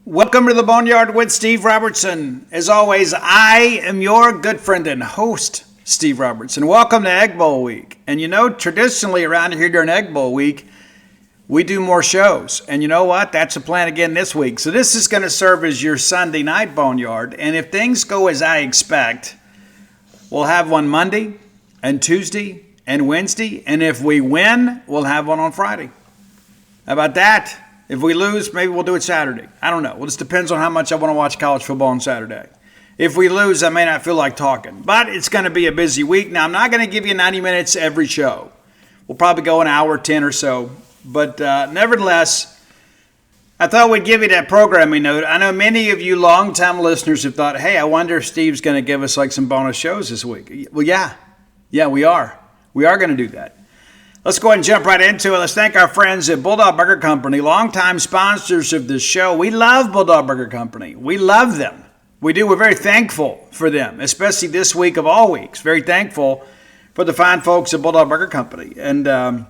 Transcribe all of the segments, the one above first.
Welcome to the Boneyard with Steve Robertson. As always, I am your good friend and host, Steve Robertson. Welcome to Egg Bowl Week. And you know, traditionally around here during Egg Bowl Week, we do more shows. And you know what? That's the plan again this week. So this is going to serve as your Sunday night Boneyard. And if things go as I expect, we'll have one Monday and Tuesday and Wednesday. And if we win, we'll have one on Friday. How about that? If we lose, maybe we'll do it Saturday. I don't know. Well, this depends on how much I want to watch college football on Saturday. If we lose, I may not feel like talking. But it's going to be a busy week. Now, I'm not going to give you 90 minutes every show. We'll probably go an hour, 10 or so. But nevertheless, I thought we'd give you that programming note. I know many of you longtime listeners have thought, hey, I wonder if Steve's going to give us like some bonus shows this week. Well, yeah, we are. We are going to do that. Let's go ahead and jump right into it. Let's thank our friends at Bulldog Burger Company, longtime sponsors of this show. We love Bulldog Burger Company. We love them. We do. We're very thankful for them, especially this week of all weeks. Very thankful for the fine folks at Bulldog Burger Company. And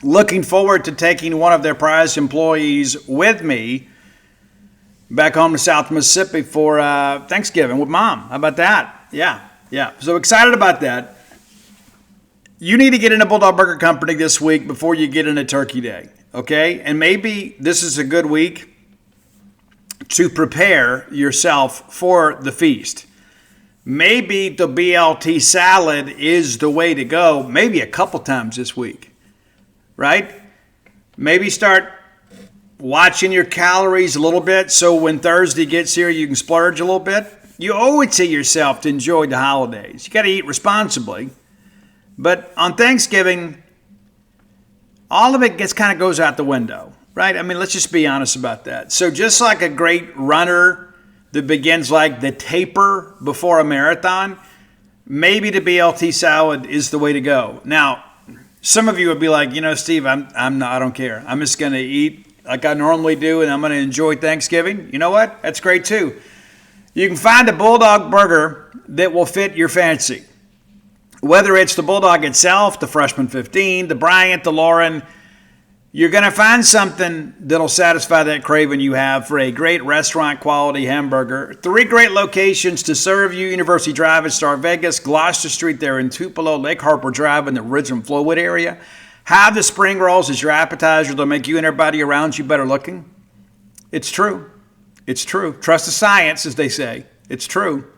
looking forward to taking one of their prized employees with me back home to South Mississippi for Thanksgiving with Mom. How about that? Yeah. So excited about that. You need to get into Bulldog Burger Company this week before you get into Turkey Day, okay? And maybe this is a good week to prepare yourself for the feast. Maybe the BLT salad is the way to go, maybe a couple times this week, right? Maybe start watching your calories a little bit so when Thursday gets here, you can splurge a little bit. You owe it to yourself to enjoy the holidays. You got to eat responsibly. But on Thanksgiving, all of it kind of goes out the window, right? I mean, let's just be honest about that. So just like a great runner that begins like the taper before a marathon, maybe the BLT salad is the way to go. Now, some of you would be like, you know, Steve, I don't care. I'm just going to eat like I normally do, and I'm going to enjoy Thanksgiving. You know what? That's great too. You can find a Bulldog burger that will fit your fancy. Whether it's the Bulldog itself, the Freshman 15, the Bryant, the Lauren, you're going to find something that'll satisfy that craving you have for a great restaurant quality hamburger. 3 great locations to serve you: University Drive in Star Vegas, Gloucester Street there in Tupelo, Lake Harper Drive in the Ridgeland Flowwood area. Have the spring rolls as your appetizer. They'll make you and everybody around you better looking. It's true. It's true. Trust the science, as they say. It's true.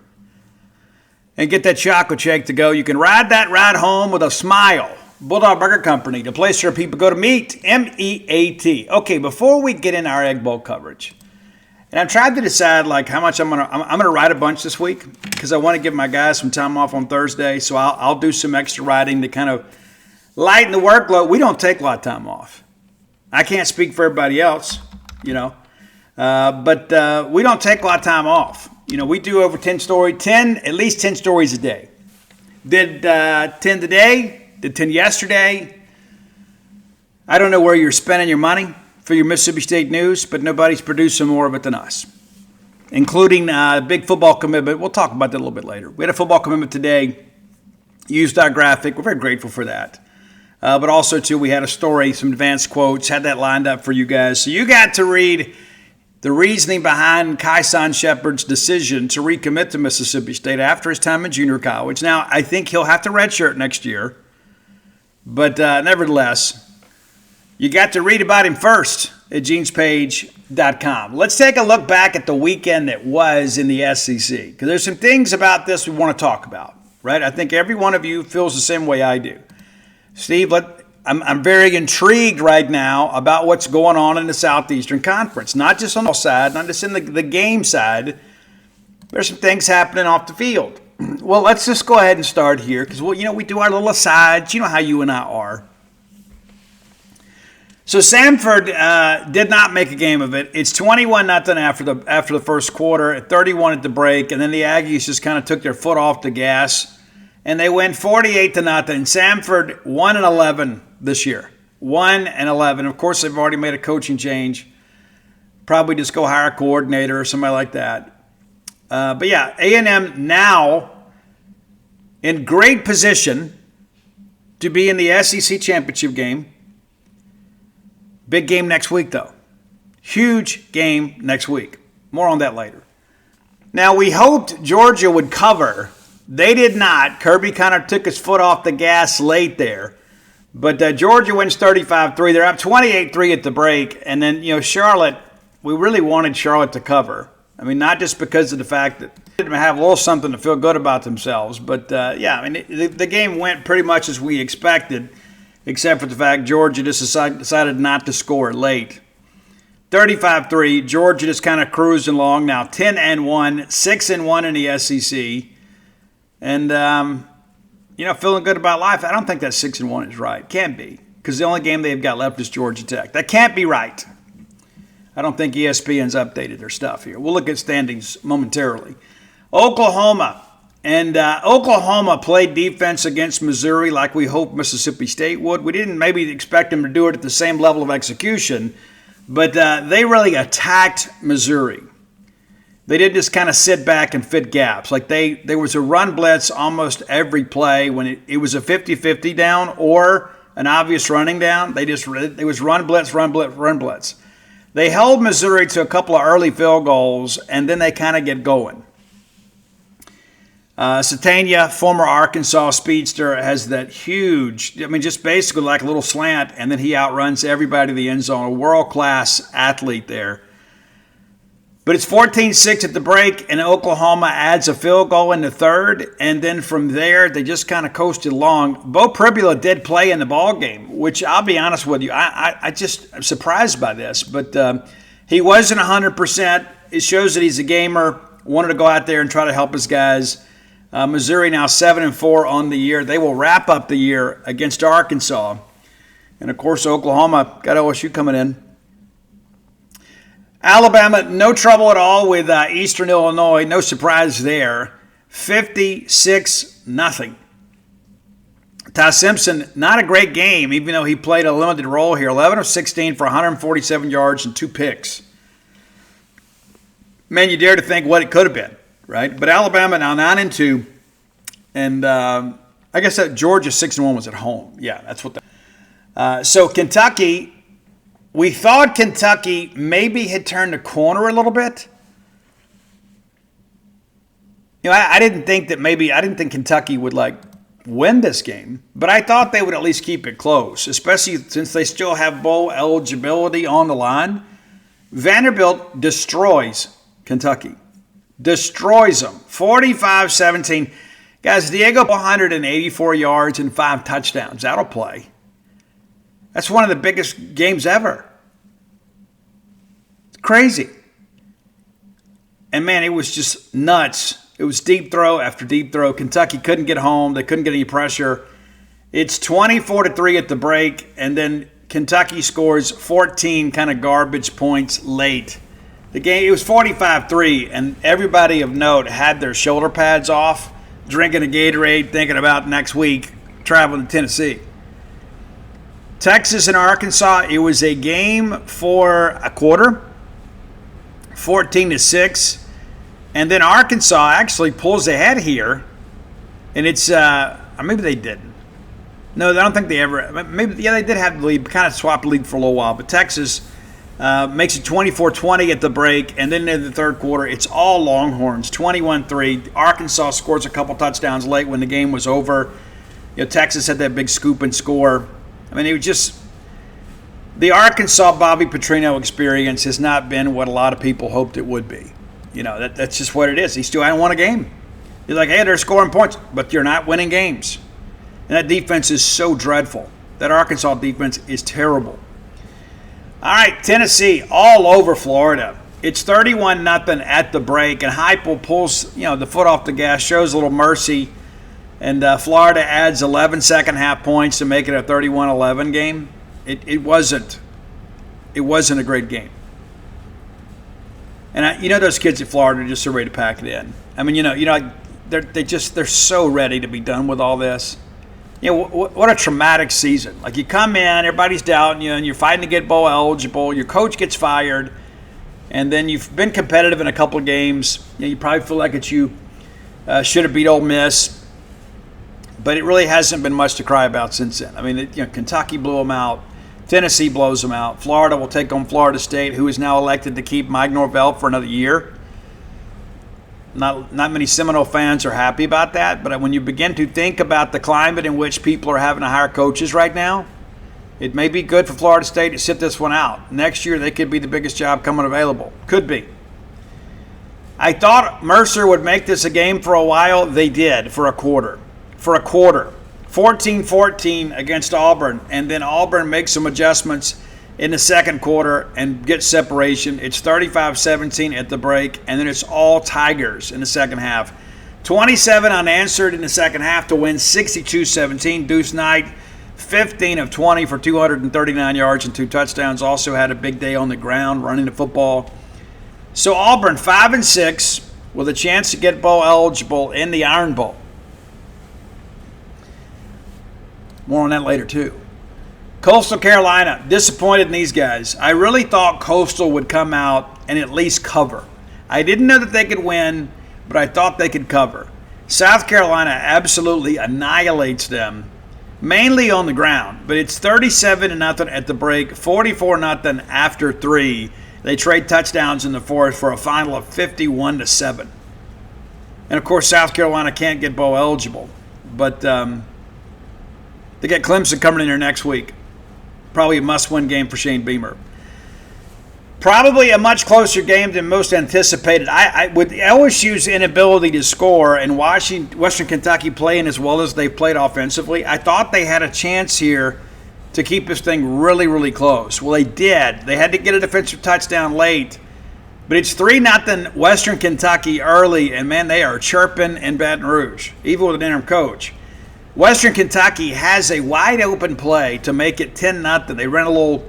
And get that chocolate shake to go. You can ride that ride home with a smile. Bulldog Burger Company, the place where people go to meet, M-E-A-T. Okay, before we get in our Egg Bowl coverage, and I've tried to decide like how much I'm gonna ride a bunch this week because I want to give my guys some time off on Thursday, so I'll do some extra riding to kind of lighten the workload. We don't take a lot of time off. I can't speak for everybody else, you know, but we don't take a lot of time off. You know, we do over at least 10 stories a day. Did 10 today, did 10 yesterday. I don't know where you're spending your money for your Mississippi State news, but nobody's producing more of it than us, including big football commitment. We'll talk about that a little bit later. We had a football commitment today, used our graphic. We're very grateful for that. But also, too, we had a story, some advanced quotes, had that lined up for you guys. So you got to read the reasoning behind Kyson Shepard's decision to recommit to Mississippi State after his time in junior college. Now, I think he'll have to redshirt next year. But nevertheless, you got to read about him first at genespage.com. Let's take a look back at the weekend that was in the SEC, because there's some things about this we want to talk about, right? I think every one of you feels the same way I do. Steve, I'm very intrigued right now about what's going on in the Southeastern Conference, not just on the side, not just in the game side. There's some things happening off the field. Well, let's just go ahead and start here because, well, you know, we do our little asides. You know how you and I are. So Samford did not make a game of it. It's 21-0 after the first quarter, at 31 at the break, and then the Aggies just kind of took their foot off the gas, and they win 48-0. Samford 1-11 this year, 1-11. Of course, they've already made a coaching change. Probably just go hire a coordinator or somebody like that. But yeah, A&M now in great position to be in the SEC championship game. Big game next week, though. Huge game next week. More on that later. Now, we hoped Georgia would cover. They did not. Kirby kind of took his foot off the gas late there. But Georgia wins 35-3. They're up 28-3 at the break. And then, Charlotte, we really wanted Charlotte to cover. I mean, not just because of the fact that they didn't have a little something to feel good about themselves. But, the game went pretty much as we expected, except for the fact Georgia just decided not to score late. 35-3, Georgia just kind of cruising along now, 10-1, 6-1 in the SEC. And, feeling good about life. I don't think that 6-1 is right. Can't be, because the only game they've got left is Georgia Tech. That can't be right. I don't think ESPN's updated their stuff here. We'll look at standings momentarily. Oklahoma. And Oklahoma played defense against Missouri like we hoped Mississippi State would. We didn't maybe expect them to do it at the same level of execution, but they really attacked Missouri. They didn't just kind of sit back and fit gaps. Like there was a run blitz almost every play when it was a 50-50 down or an obvious running down. It was run blitz, run blitz, run blitz. They held Missouri to a couple of early field goals, and then they kind of get going. Satania, former Arkansas speedster, has that huge, just basically like a little slant, and then he outruns everybody to the end zone. A world-class athlete there. But it's 14-6 at the break, and Oklahoma adds a field goal in the third, and then from there, they just kind of coasted along. Bo Pribula did play in the ball game, which I'll be honest with you, I'm surprised by this, but he wasn't 100%. It shows that he's a gamer, wanted to go out there and try to help his guys. Missouri now 7-4 on the year. They will wrap up the year against Arkansas. And, of course, Oklahoma got OSU coming in. Alabama, no trouble at all with Eastern Illinois. No surprise there. 56-0. Ty Simpson, not a great game, even though he played a limited role here. 11 of 16 for 147 yards and 2 picks. Man, you dare to think what it could have been, right? But Alabama now 9-2. And I guess that Georgia 6-1 was at home. Yeah, that's what so Kentucky, we thought Kentucky maybe had turned the corner a little bit. I didn't think Kentucky would win this game, but I thought they would at least keep it close, especially since they still have bowl eligibility on the line. Vanderbilt destroys Kentucky. Destroys them. 45-17. Guys, Diego 184 yards and 5 touchdowns. That'll play. That's one of the biggest games ever. It's crazy. And, man, it was just nuts. It was deep throw after deep throw. Kentucky couldn't get home. They couldn't get any pressure. It's 24-3 at the break, and then Kentucky scores 14 kind of garbage points late. The game, it was 45-3, and everybody of note had their shoulder pads off, drinking a Gatorade, thinking about next week traveling to Tennessee. Texas and Arkansas, it was a game for a quarter, 14-6. And then Arkansas actually pulls ahead here, and it's maybe they didn't. No, I don't think they ever. Maybe they did have the lead, kind of swapped the lead for a little while. But Texas makes it 24-20 at the break, and then in the third quarter, it's all Longhorns, 21-3. Arkansas scores a couple touchdowns late when the game was over. Texas had that big scoop and score. It was just the Arkansas Bobby Petrino experience has not been what a lot of people hoped it would be. That's just what it is. He still hadn't won a game. You're like, hey, they're scoring points, but you're not winning games. And that defense is so dreadful. That Arkansas defense is terrible. All right, Tennessee, all over Florida. It's 31-0 at the break, and Heupel pulls, the foot off the gas, shows a little mercy, and Florida adds 11 second-half points to make it a 31-11 game. It wasn't a great game. And those kids at Florida are just so ready to pack it in. They're so ready to be done with all this. What a traumatic season. You come in, everybody's doubting you, and you're fighting to get bowl eligible. Your coach gets fired, and then you've been competitive in a couple of games. You probably feel like you should have beat Ole Miss, but it really hasn't been much to cry about since then. Kentucky blew them out. Tennessee blows them out. Florida will take on Florida State, who is now elected to keep Mike Norvell for another year. Not many Seminole fans are happy about that, but when you begin to think about the climate in which people are having to hire coaches right now, it may be good for Florida State to sit this one out. Next year, they could be the biggest job coming available. Could be. I thought Mercer would make this a game for a while. They did for a quarter. 14-14 against Auburn, and then Auburn makes some adjustments in the second quarter and gets separation. It's 35-17 at the break, and then it's all Tigers in the second half. 27 unanswered in the second half to win 62-17. Deuce Knight, 15 of 20 for 239 yards and 2 touchdowns. Also had a big day on the ground running the football. So Auburn 5-6 with a chance to get bowl eligible in the Iron Bowl. More on that later too. Coastal Carolina, disappointed in these guys. I really thought Coastal would come out and at least cover. I didn't know that they could win, but I thought they could cover. South Carolina absolutely annihilates them, mainly on the ground. But it's 37-0 at the break, 44-0 after 3. They trade touchdowns in the fourth for a final of 51-7. And of course, South Carolina can't get bowl eligible, but they get Clemson coming in here next week. Probably a must-win game for Shane Beamer. Probably a much closer game than most anticipated. With LSU's inability to score and Western Kentucky playing as well as they've played offensively, I thought they had a chance here to keep this thing really, really close. Well, they did. They had to get a defensive touchdown late. But it's 3-0 Western Kentucky early, and, man, they are chirping in Baton Rouge, even with an interim coach. Western Kentucky has a wide-open play to make it 10-0. They ran a little,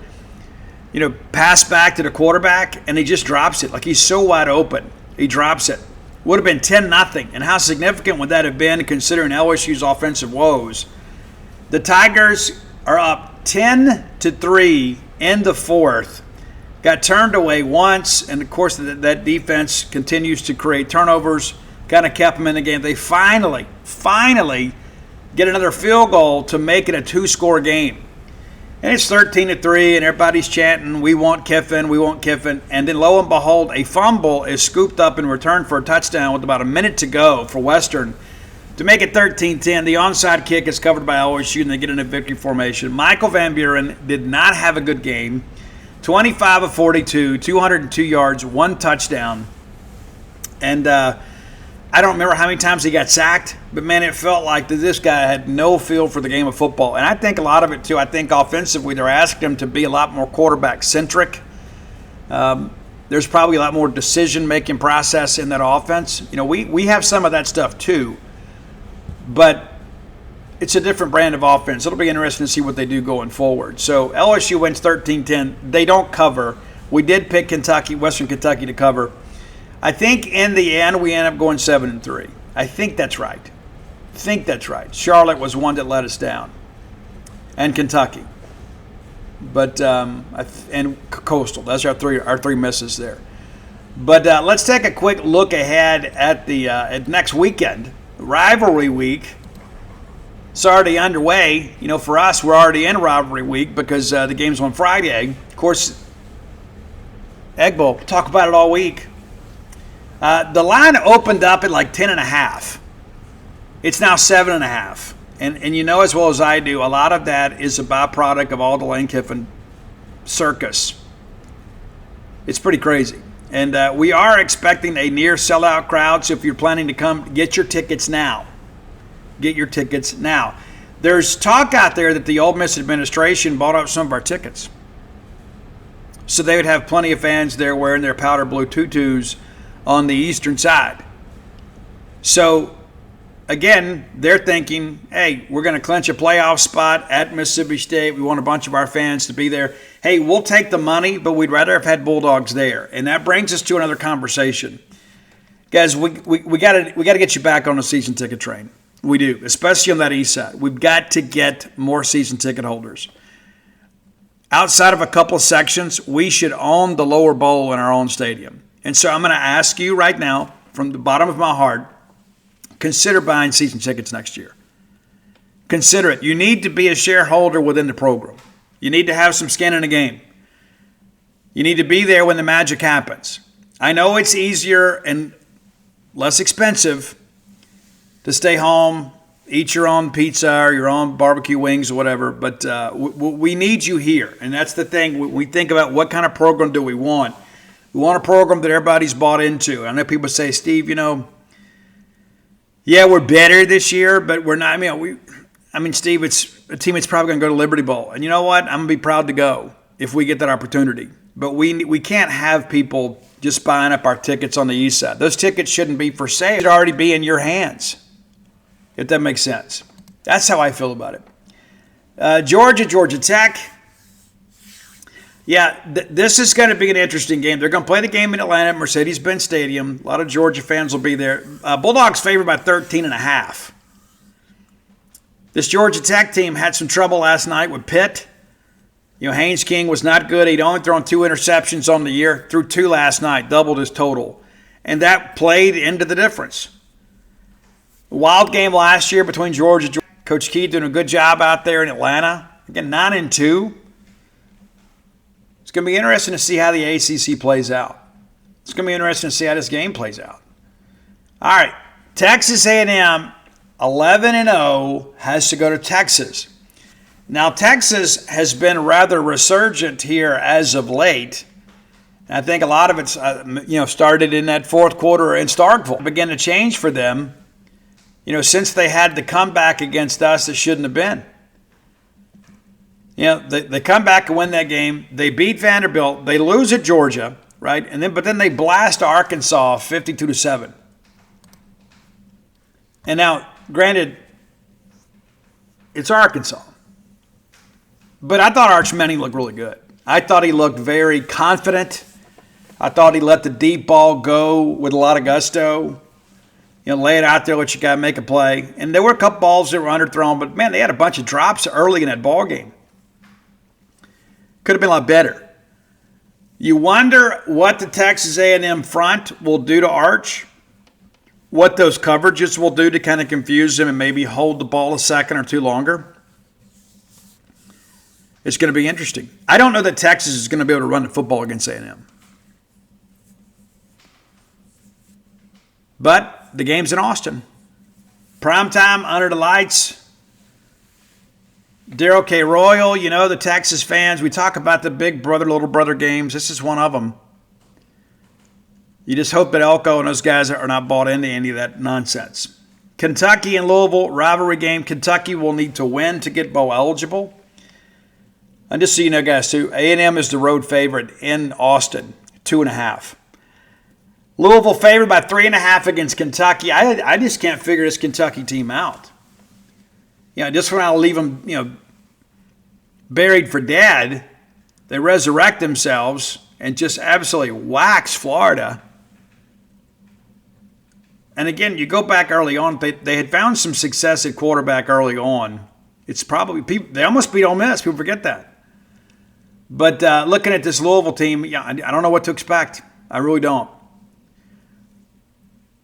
pass back to the quarterback, and he just drops it. Like, he's so wide open. He drops it. Would have been 10-0. And how significant would that have been considering LSU's offensive woes? The Tigers are up 10-3 in the fourth. Got turned away once, and, of course, that defense continues to create turnovers. Kind of kept them in the game. They finally get another field goal to make it a 2-score game. And it's 13-3, and everybody's chanting, we want Kiffin, we want Kiffin. And then lo and behold, a fumble is scooped up in return for a touchdown with about a minute to go for Western to make it 13-10. The onside kick is covered by LSU, and they get in a victory formation. Michael Van Buren did not have a good game. 25 of 42, 202 yards, 1 touchdown. And I don't remember how many times he got sacked, but, man, it felt like that this guy had no feel for the game of football. And I think a lot of it, too, I think offensively they're asking him to be a lot more quarterback-centric. There's probably a lot more decision-making process in that offense. We have some of that stuff, too, but it's a different brand of offense. It'll be interesting to see what they do going forward. So LSU wins 13-10. They don't cover. We did pick Western Kentucky to cover. I think in the end we end up going 7-3. I think that's right. Charlotte was one that let us down, and Kentucky, but and Coastal. That's our three misses there. But let's take a quick look ahead at the at next weekend, rivalry week. It's already underway. For us, we're already in rivalry week because the game's on Friday. Of course, Egg Bowl. We'll talk about it all week. The line opened up at like 10.5. It's now 7.5. And you know as well as I do, a lot of that is a byproduct of all the Lane Kiffin circus. It's pretty crazy. And we are expecting a near sellout crowd, so if you're planning to come, get your tickets now. There's talk out there that the Ole Miss administration bought up some of our tickets. So they would have plenty of fans there wearing their powder blue tutus on the eastern side. So, again, they're thinking, hey, we're going to clinch a playoff spot at Mississippi State. We want a bunch of our fans to be there. Hey, we'll take the money, but we'd rather have had Bulldogs there. And that brings us to another conversation. Guys, we got to get you back on the season ticket train. We do, especially on that east side. We've got to get more season ticket holders. Outside of a couple of sections, we should own the lower bowl in our own stadium. And so I'm going to ask you right now, from the bottom of my heart, consider buying season tickets next year. Consider it. You need to be a shareholder within the program. You need to have some skin in the game. You need to be there when the magic happens. I know it's easier and less expensive to stay home, eat your own pizza or your own barbecue wings or whatever, but we need you here. And that's the thing. We think about what kind of program do we want. We want a program that everybody's bought into. I know people say, Steve, yeah, we're better this year, but we're not. Steve, it's a team that's probably going to go to Liberty Bowl. And you know what? I'm going to be proud to go if we get that opportunity. But we can't have people just buying up our tickets on the east side. Those tickets shouldn't be for sale. They should already be in your hands, if that makes sense. That's how I feel about it. Georgia Tech. Yeah, this is going to be an interesting game. They're going to play the game in Atlanta at Mercedes-Benz Stadium. A lot of Georgia fans will be there. Bulldogs favored by 13.5. This Georgia Tech team had some trouble last night with Pitt. Haynes King was not good. He'd only thrown 2 interceptions on the year. Threw 2 last night, doubled his total. And that played into the difference. Wild game last year between Georgia and Georgia. Coach Key doing a good job out there in Atlanta. Again, 9-2. It's going to be interesting to see how the ACC plays out. It's going to be interesting to see how this game plays out. All right, Texas A&M, 11-0, has to go to Texas. Now, Texas has been rather resurgent here as of late. I think a lot of it's started in that fourth quarter in Starkville. Began to change for them, since they had the comeback against us that shouldn't have been. They come back and win that game. They beat Vanderbilt. They lose at Georgia, right? But then they blast Arkansas 52-7. And now, granted, it's Arkansas. But I thought Arch Manning looked really good. I thought he looked very confident. I thought he let the deep ball go with a lot of gusto. Lay it out there, let you guys make a play. And there were a couple balls that were underthrown, but man, they had a bunch of drops early in that ball game. Could have been a lot better. You wonder what the Texas A&M front will do to Arch, what those coverages will do to kind of confuse him and maybe hold the ball a second or two longer. It's going to be interesting. I don't know that Texas is going to be able to run the football against A&M. But the game's in Austin. Primetime, under the lights. Darrell K. Royal, the Texas fans, we talk about the big brother, little brother games. This is one of them. You just hope that Elko and those guys are not bought into any of that nonsense. Kentucky and Louisville, rivalry game. Kentucky will need to win to get bowl eligible. And just so you know, guys, too, A&M is the road favorite in Austin, 2.5. Louisville favored by 3.5 against Kentucky. I just can't figure this Kentucky team out. Just when I leave them, buried for dead, they resurrect themselves and just absolutely wax Florida. And again, you go back early on, they had found some success at quarterback early on. It's probably they almost beat Ole Miss. People forget that. But looking at this Louisville team, I don't know what to expect. I really don't.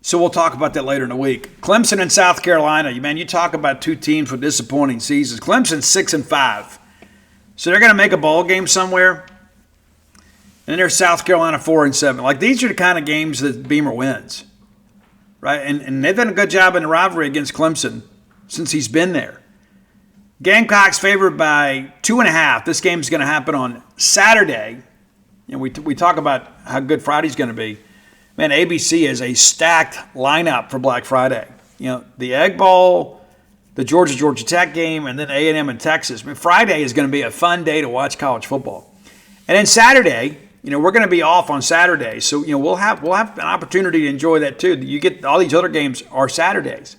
So we'll talk about that later in the week. Clemson and South Carolina. Man, you talk about two teams with disappointing seasons. Clemson's 6-5. So they're going to make a bowl game somewhere. And then there's South Carolina 4-7. Like, these are the kind of games that Beamer wins. Right? And they've done a good job in the rivalry against Clemson since he's been there. Gamecocks favored by 2.5. This game is going to happen on Saturday. We talk about how good Friday's going to be. Man, ABC is a stacked lineup for Black Friday. The Egg Bowl, the Georgia Tech game, and then A&M and Texas. Friday is going to be a fun day to watch college football. And then Saturday, we're going to be off on Saturday, so we'll have an opportunity to enjoy that too. You get all these other games are Saturdays.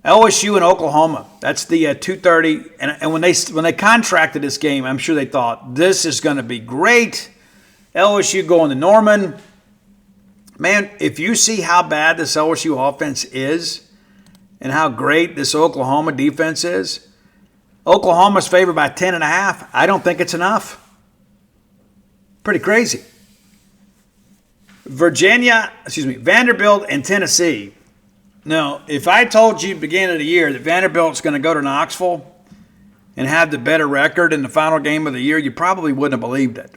LSU and Oklahoma. That's the 2:30. And when they contracted this game, I'm sure they thought this is going to be great. LSU going to Norman. Man, if you see how bad this LSU offense is and how great this Oklahoma defense is, Oklahoma's favored by 10.5. I don't think it's enough. Pretty crazy. Vanderbilt and Tennessee. Now, if I told you at the beginning of the year that Vanderbilt's going to go to Knoxville and have the better record in the final game of the year, you probably wouldn't have believed it.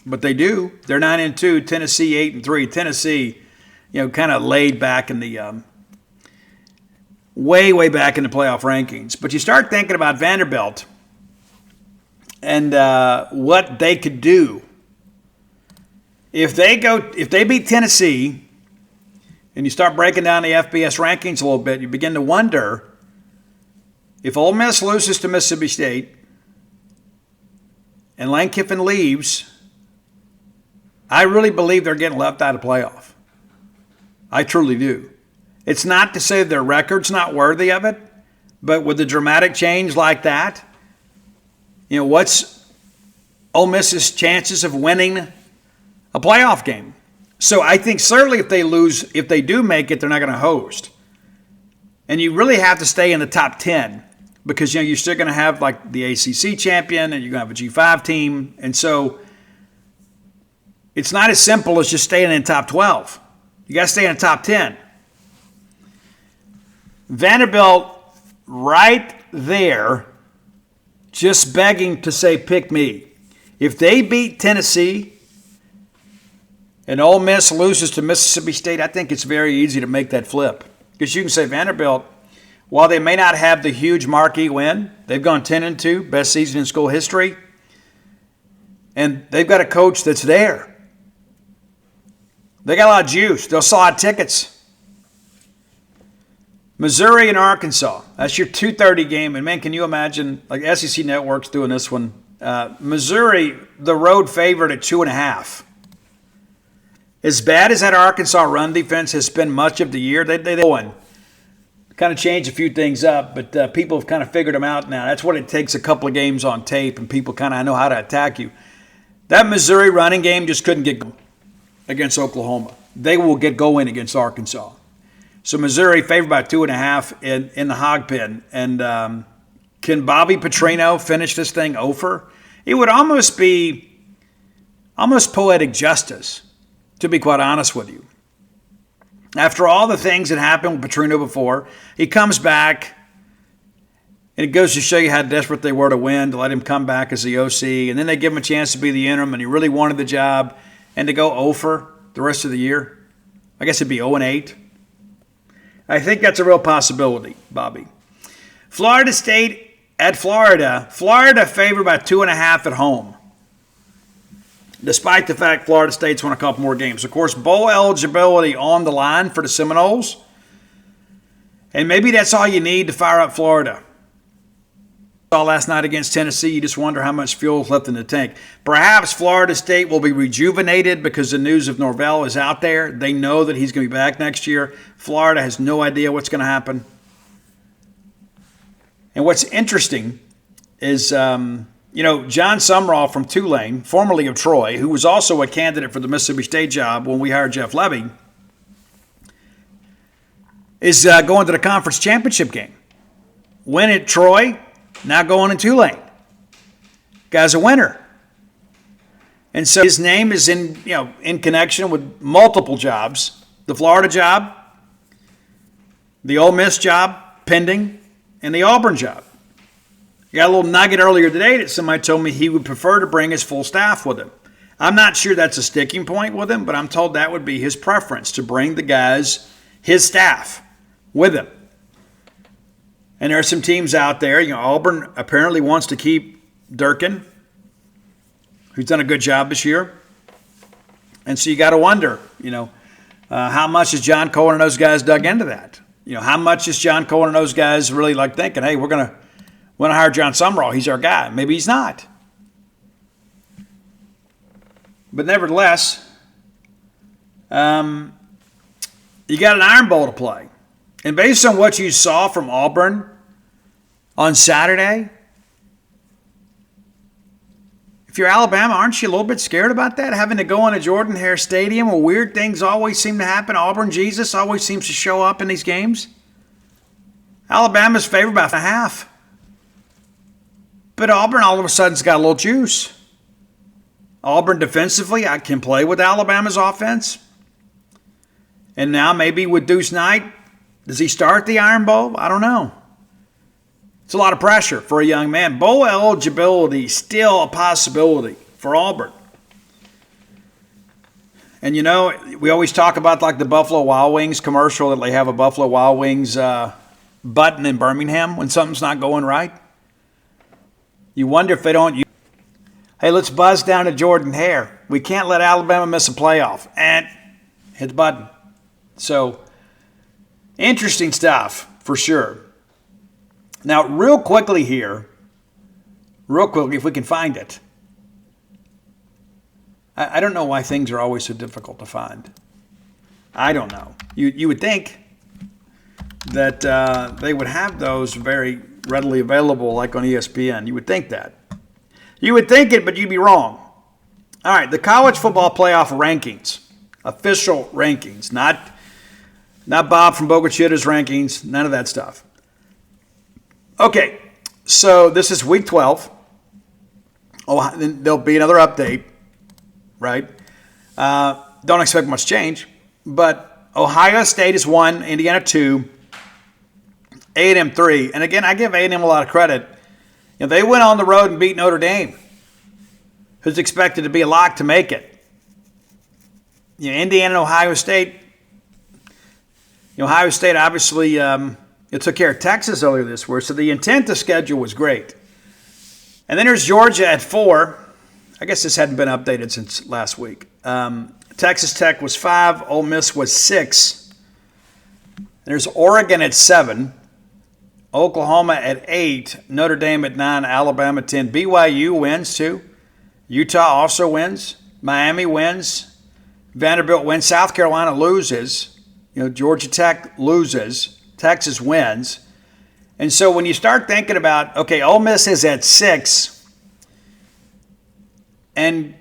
But they do. They're 9-2. Tennessee 8-3. Tennessee, kind of laid back in the way back in the playoff rankings. But you start thinking about Vanderbilt and what they could do if they beat Tennessee. And you start breaking down the FBS rankings a little bit, you begin to wonder if Ole Miss loses to Mississippi State and Lane Kiffin leaves, I really believe they're getting left out of playoff. I truly do. It's not to say their record's not worthy of it, but with a dramatic change like that, what's Ole Miss's chances of winning a playoff game? So I think certainly if they do make it, they're not going to host. And you really have to stay in the top 10 because, you're still going to have like the ACC champion and you're going to have a G5 team. And so it's not as simple as just staying in the top 12. You got to stay in the top 10. Vanderbilt right there just begging to say, pick me. If they beat Tennessee and Ole Miss loses to Mississippi State, I think it's very easy to make that flip. Because you can say Vanderbilt, while they may not have the huge marquee win, they've gone 10-2, best season in school history. And they've got a coach that's there. They got a lot of juice. They'll sell out tickets. Missouri and Arkansas. That's your 2:30 game. And, man, can you imagine, like SEC Network's doing this one. Missouri, the road favorite at 2.5. As bad as that Arkansas run defense has been much of the year, they kind of changed a few things up, but people have kind of figured them out now. That's what it takes, a couple of games on tape, and people kind of know how to attack you. That Missouri running game just couldn't get going against Oklahoma. They will get going against Arkansas. So Missouri favored by 2.5 in the hog pen. And can Bobby Petrino finish this thing over? It would almost be poetic justice, to be quite honest with you. After all the things that happened with Petrino before, he comes back, and it goes to show you how desperate they were to win, to let him come back as the OC, and then they give him a chance to be the interim, and he really wanted the job, and to go over the rest of the year. I guess it'd be 0-8. I think that's a real possibility, Bobby. Florida State at Florida. Florida favored by 2.5 at home, despite the fact Florida State's won a couple more games. Of course, bowl eligibility on the line for the Seminoles. And maybe that's all you need to fire up Florida. Saw last night against Tennessee, you just wonder how much fuel is left in the tank. Perhaps Florida State will be rejuvenated because the news of Norvell is out there. They know that he's going to be back next year. Florida has no idea what's going to happen. And what's interesting is John Sumrall from Tulane, formerly of Troy, who was also a candidate for the Mississippi State job when we hired Jeff Levy, is going to the conference championship game. Win at Troy, now going in Tulane. Guy's a winner. And so his name is in connection with multiple jobs. The Florida job, the Ole Miss job pending, and the Auburn job. Got a little nugget earlier today that somebody told me he would prefer to bring his full staff with him. I'm not sure that's a sticking point with him, but I'm told that would be his preference, to bring the guys, his staff, with him. And there are some teams out there. Auburn apparently wants to keep Durkin, who's done a good job this year. And so you got to wonder, how much has John Cohen and those guys dug into that? How much is John Cohen and those guys really thinking, hey, we're going to hire John Sumrall. He's our guy. Maybe he's not. But nevertheless, you got an Iron Bowl to play. And based on what you saw from Auburn on Saturday, if you're Alabama, aren't you a little bit scared about that? Having to go into Jordan-Hare Stadium where weird things always seem to happen. Auburn Jesus always seems to show up in these games. Alabama's favored by 1.5. But Auburn all of a sudden's got a little juice. Auburn defensively, I can play with Alabama's offense. And now maybe with Deuce Knight, does he start the Iron Bowl? I don't know. It's a lot of pressure for a young man. Bowl eligibility still a possibility for Auburn. And you know, we always talk about like the Buffalo Wild Wings commercial that they have a Buffalo Wild Wings button in Birmingham when something's not going right. You wonder if they don't use. Hey, let's buzz down to Jordan Hare. We can't let Alabama miss a playoff. And hit the button. So, interesting stuff for sure. Now, real quickly here, if we can find it. I don't know why things are always so difficult to find. I don't know. You would think that they would have those very readily available like on ESPN. You would think that. You would think it, but you'd be wrong. All right, the college football playoff rankings, official rankings, not Bob from Boca Chita's rankings, none of that stuff. Okay, so this is week 12. Oh, then there'll be another update. Right? Don't expect much change. But Ohio State is 1, Indiana 2, A&M 3. And again, I give A&M a lot of credit. You know, they went on the road and beat Notre Dame, who's expected to be a lock to make it. You know, Indiana and Ohio State. You know, Ohio State obviously it took care of Texas earlier this year, so the intent of schedule was great. And then there's Georgia at 4. I guess this hadn't been updated since last week. Texas Tech was 5. Ole Miss was 6. There's Oregon at 7. Oklahoma at 8. Notre Dame at 9. Alabama 10. BYU wins too. Utah also wins. Miami wins. Vanderbilt wins. South Carolina loses. You know, Georgia Tech loses. Texas wins. And so when you start thinking about, okay, Ole Miss is at 6. And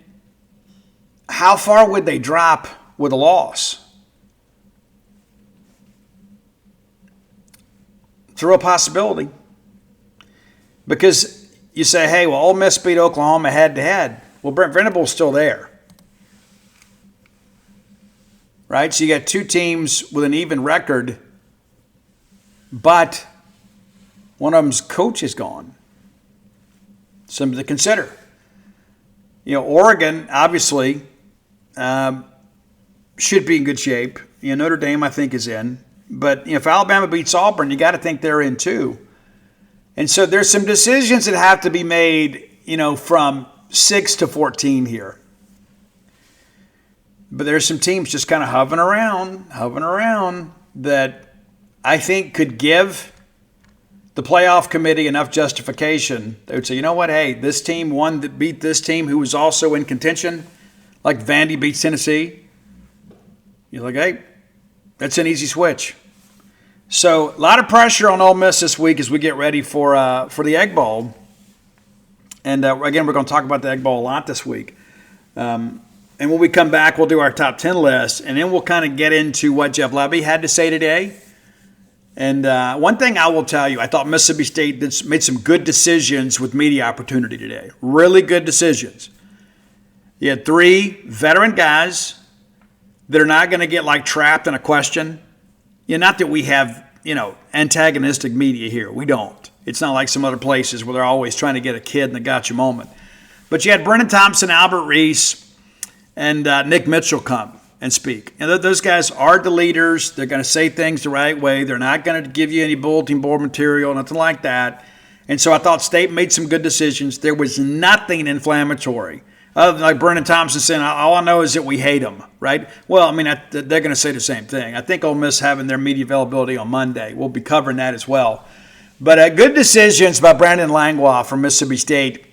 how far would they drop with a loss? It's a real possibility. Because you say, hey, well, Ole Miss beat Oklahoma head-to-head. Well, Brent Venables still there. Right? So you got two teams with an even record, but one of them's coach is gone. Something to consider. You know, Oregon, obviously, should be in good shape. You know, Notre Dame, I think, is in. But you know, if Alabama beats Auburn, you got to think they're in too. And so there's some decisions that have to be made, you know, from 6 to 14 here. But there's some teams just kind of hovering around that I think could give the playoff committee enough justification. They would say, you know what, hey, this team won that beat this team who was also in contention, like Vandy beats Tennessee. You're like, hey, that's an easy switch. So a lot of pressure on Ole Miss this week as we get ready for the Egg Bowl. And again, we're going to talk about the Egg Bowl a lot this week. And when we come back, we'll do our top 10 list, and then we'll kind of get into what Jeff Lebby had to say today. And one thing I will tell you, I thought Mississippi State made some good decisions with media opportunity today. Really good decisions. You had 3 veteran guys that are not going to get like trapped in a question. You know, not that we have, you know, antagonistic media here. We don't. It's not like some other places where they're always trying to get a kid in the gotcha moment. But you had Brennan Thompson, Albert Reese, and Nick Mitchell come and speak. And those guys are the leaders. They're going to say things the right way. They're not going to give you any bulletin board material, nothing like that. And so I thought State made some good decisions. There was nothing inflammatory. Other than like Brennan Thompson saying, all I know is that we hate them, right? Well, I mean, they're going to say the same thing. I think Ole Miss having their media availability on Monday. We'll be covering that as well. But good decisions by Brandon Langlois from Mississippi State.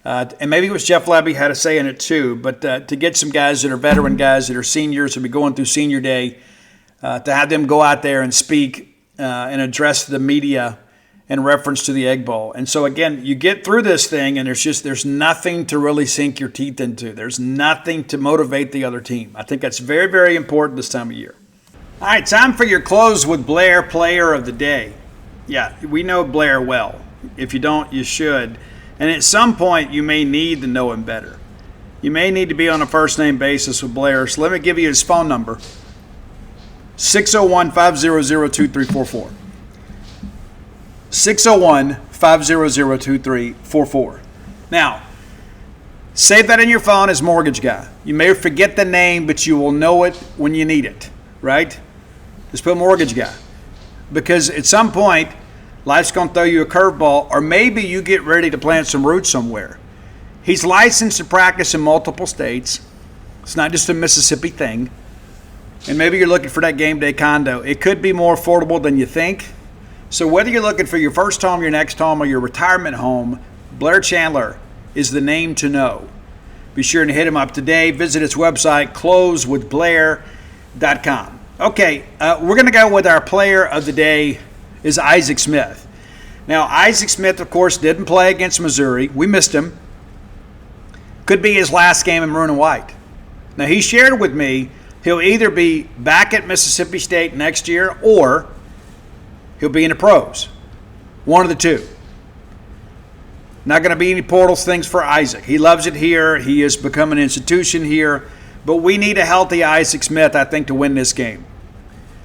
And maybe it was Jeff Lebby had a say in it too, but to get some guys that are veteran guys that are seniors who'll be going through senior day, to have them go out there and speak and address the media in reference to the Egg Bowl. And so again, you get through this thing and there's nothing to really sink your teeth into. There's nothing to motivate the other team. I think that's very, very important this time of year. All right, time for your close with Blair Player of the Day. Yeah, we know Blair well. If you don't, you should. And at some point, you may need to know him better. You may need to be on a first-name basis with Blair. So let me give you his phone number, 601-500-2344. 601 500-2344. Now, save that in your phone as Mortgage Guy. You may forget the name, but you will know it when you need it, right? Just put Mortgage Guy. Because at some point, life's going to throw you a curveball, or maybe you get ready to plant some roots somewhere. He's licensed to practice in multiple states. It's not just a Mississippi thing. And maybe you're looking for that game day condo. It could be more affordable than you think. So whether you're looking for your first home, your next home, or your retirement home, Blair Chandler is the name to know. Be sure to hit him up today. Visit his website, closewithblair.com. Okay, we're going to go with our player of the day is Isaac Smith. Now, Isaac Smith, of course, didn't play against Missouri. We missed him. Could be his last game in maroon and white. Now, he shared with me he'll either be back at Mississippi State next year or he'll be in the pros. One of the two. Not going to be any portals things for Isaac. He loves it here. He has become an institution here. But we need a healthy Isaac Smith, I think, to win this game.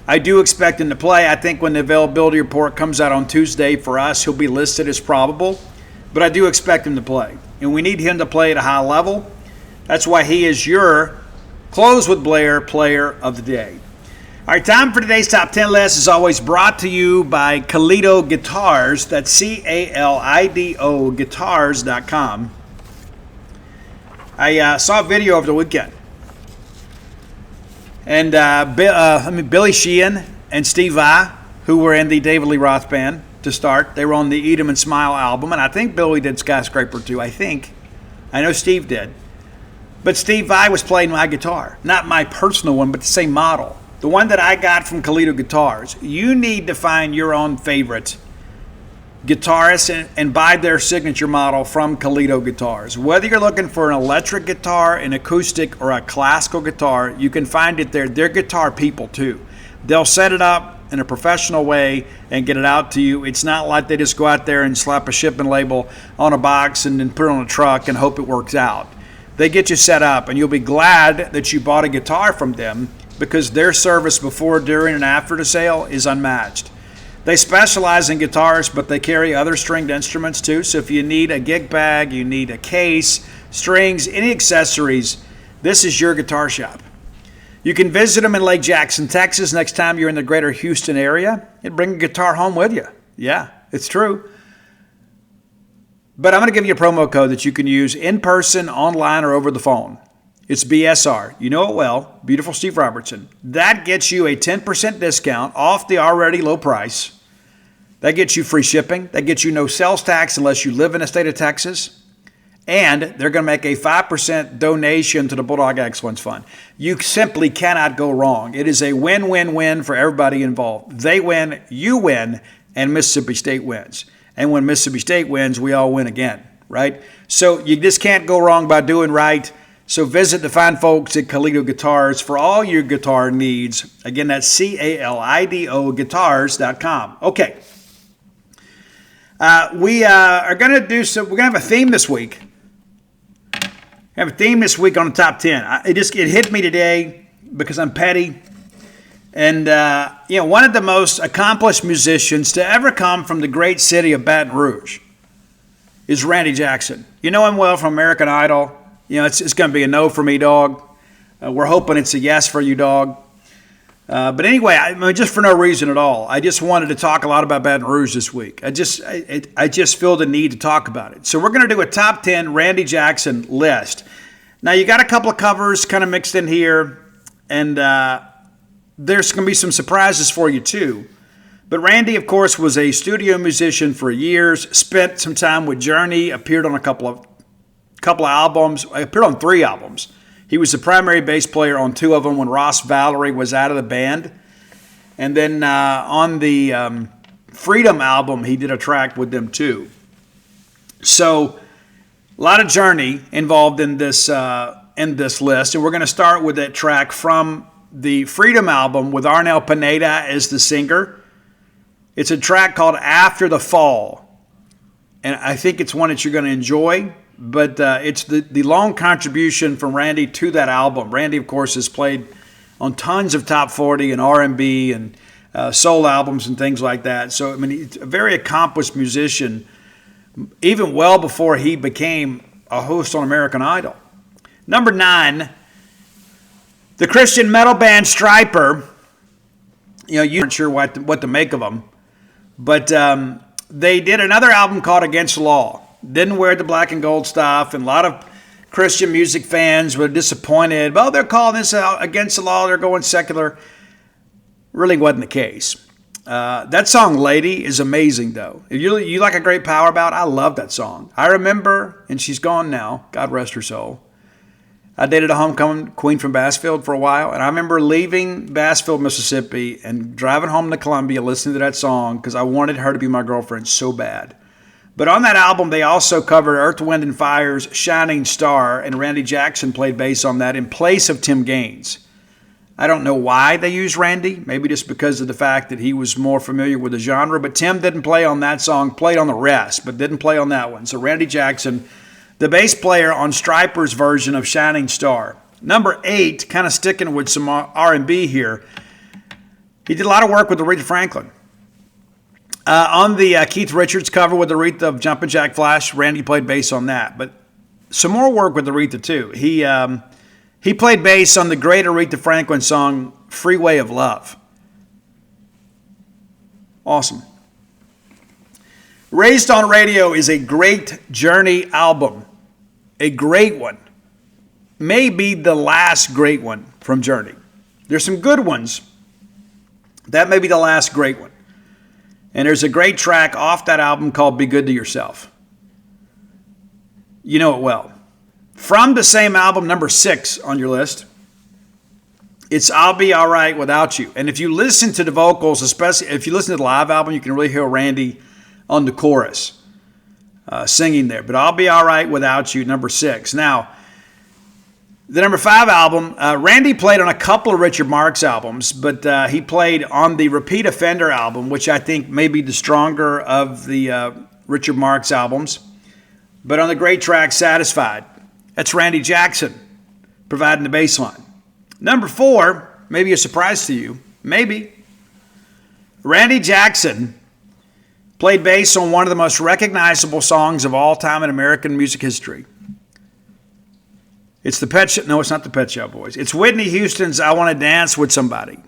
I do expect him to play. I think when the availability report comes out on Tuesday for us, he'll be listed as probable. But I do expect him to play. And we need him to play at a high level. That's why he is your Close with Blair player of the day. All right, time for today's top 10 list is always brought to you by Calido Guitars. That's Calido Guitars.com. I saw a video over the weekend. And Billy Sheehan and Steve Vai, who were in the David Lee Roth band to start, they were on the Eat 'em and Smile album. And I think Billy did Skyscraper too, I think. I know Steve did. But Steve Vai was playing my guitar. Not my personal one, but the same model. The one that I got from Calido Guitars. You need to find your own favorite guitarist and buy their signature model from Calido Guitars. Whether you're looking for an electric guitar, an acoustic, or a classical guitar, you can find it there. They're guitar people too. They'll set it up in a professional way and get it out to you. It's not like they just go out there and slap a shipping label on a box and then put it on a truck and hope it works out. They get you set up, and you'll be glad that you bought a guitar from them because their service before, during, and after the sale is unmatched. They specialize in guitars, but they carry other stringed instruments too. So if you need a gig bag, you need a case, strings, any accessories, this is your guitar shop. You can visit them in Lake Jackson, Texas next time you're in the greater Houston area and bring a guitar home with you. Yeah, it's true. But I'm going to give you a promo code that you can use in person, online, or over the phone. It's BSR. You know it well. Beautiful Steve Robertson. That gets you a 10% discount off the already low price. That gets you free shipping. That gets you no sales tax unless you live in the state of Texas. And they're going to make a 5% donation to the Bulldog Excellence Fund. You simply cannot go wrong. It is a win-win-win for everybody involved. They win, you win, and Mississippi State wins. And when Mississippi State wins, we all win again, right? So you just can't go wrong by doing right. So visit the fine folks at Calido Guitars for all your guitar needs. Again, that's Calido Guitars.com. Okay. We are going to do some, we're going to have a theme this week. We have a theme this week on the top 10. It hit me today because I'm petty. And, one of the most accomplished musicians to ever come from the great city of Baton Rouge is Randy Jackson. You know him well from American Idol. It's going to be a no for me, dog. We're hoping it's a yes for you, dog. But anyway, just for no reason at all, I just wanted to talk a lot about Baton Rouge this week. I just feel the need to talk about it. So we're going to do a top 10 Randy Jackson list. Now, you got a couple of covers kind of mixed in here, and there's going to be some surprises for you too. But Randy, of course, was a studio musician for years, spent some time with Journey, appeared on a couple of albums, appeared on 3 albums. He was the primary bass player on 2 of them when Ross Valerie was out of the band. And then on the Freedom album, he did a track with them too. So a lot of Journey involved in this list. And we're going to start with that track from the Freedom album with Arnel Pineda as the singer. It's a track called After the Fall. And I think it's one that you're going to enjoy. But it's the long contribution from Randy to that album. Randy, of course, has played on tons of top 40 and R&B and soul albums and things like that. So, he's a very accomplished musician. even well before he became a host on American Idol. Number 9, the Christian metal band Stryper. You weren't sure what to make of them, but they did another album called Against the Law. Didn't wear the black and gold stuff, and a lot of Christian music fans were disappointed. Well, they're calling this Against the Law. They're going secular. Really wasn't the case. That song, Lady, is amazing, though. If you like a great power ballad, I love that song. I remember, and she's gone now, God rest her soul. I dated a homecoming queen from Bassfield for a while, and I remember leaving Bassfield, Mississippi, and driving home to Columbia listening to that song because I wanted her to be my girlfriend so bad. But on that album, they also covered Earth, Wind & Fire's Shining Star, and Randy Jackson played bass on that in place of Tim Gaines. I don't know why they used Randy, maybe just because of the fact that he was more familiar with the genre, but Tim didn't play on that song, played on the rest, but didn't play on that one. So Randy Jackson, the bass player on Stryper's version of Shining Star. Number 8, kind of sticking with some R&B here, he did a lot of work with Aretha Franklin. On the Keith Richards cover with Aretha of Jumpin' Jack Flash, Randy played bass on that. But some more work with Aretha, too. He played bass on the great Aretha Franklin song, Freeway of Love. Awesome. Raised on Radio is a great Journey album. A great one. Maybe the last great one from Journey. There's some good ones. That may be the last great one. And there's a great track off that album called Be Good to Yourself. You know it well. From the same album, number 6 on your list, it's I'll Be All Right Without You. And if you listen to the vocals, especially if you listen to the live album, you can really hear Randy on the chorus singing there. But I'll Be All Right Without You, number 6. Now, the number 5 album, Randy played on a couple of Richard Marx albums, but he played on the Repeat Offender album, which I think may be the stronger of the Richard Marx albums. But on the great track, Satisfied, that's Randy Jackson providing the bass line. Number 4, maybe a surprise to you, maybe. Randy Jackson played bass on one of the most recognizable songs of all time in American music history. It's it's not the Pet Shop Boys. It's Whitney Houston's I Want to Dance with Somebody.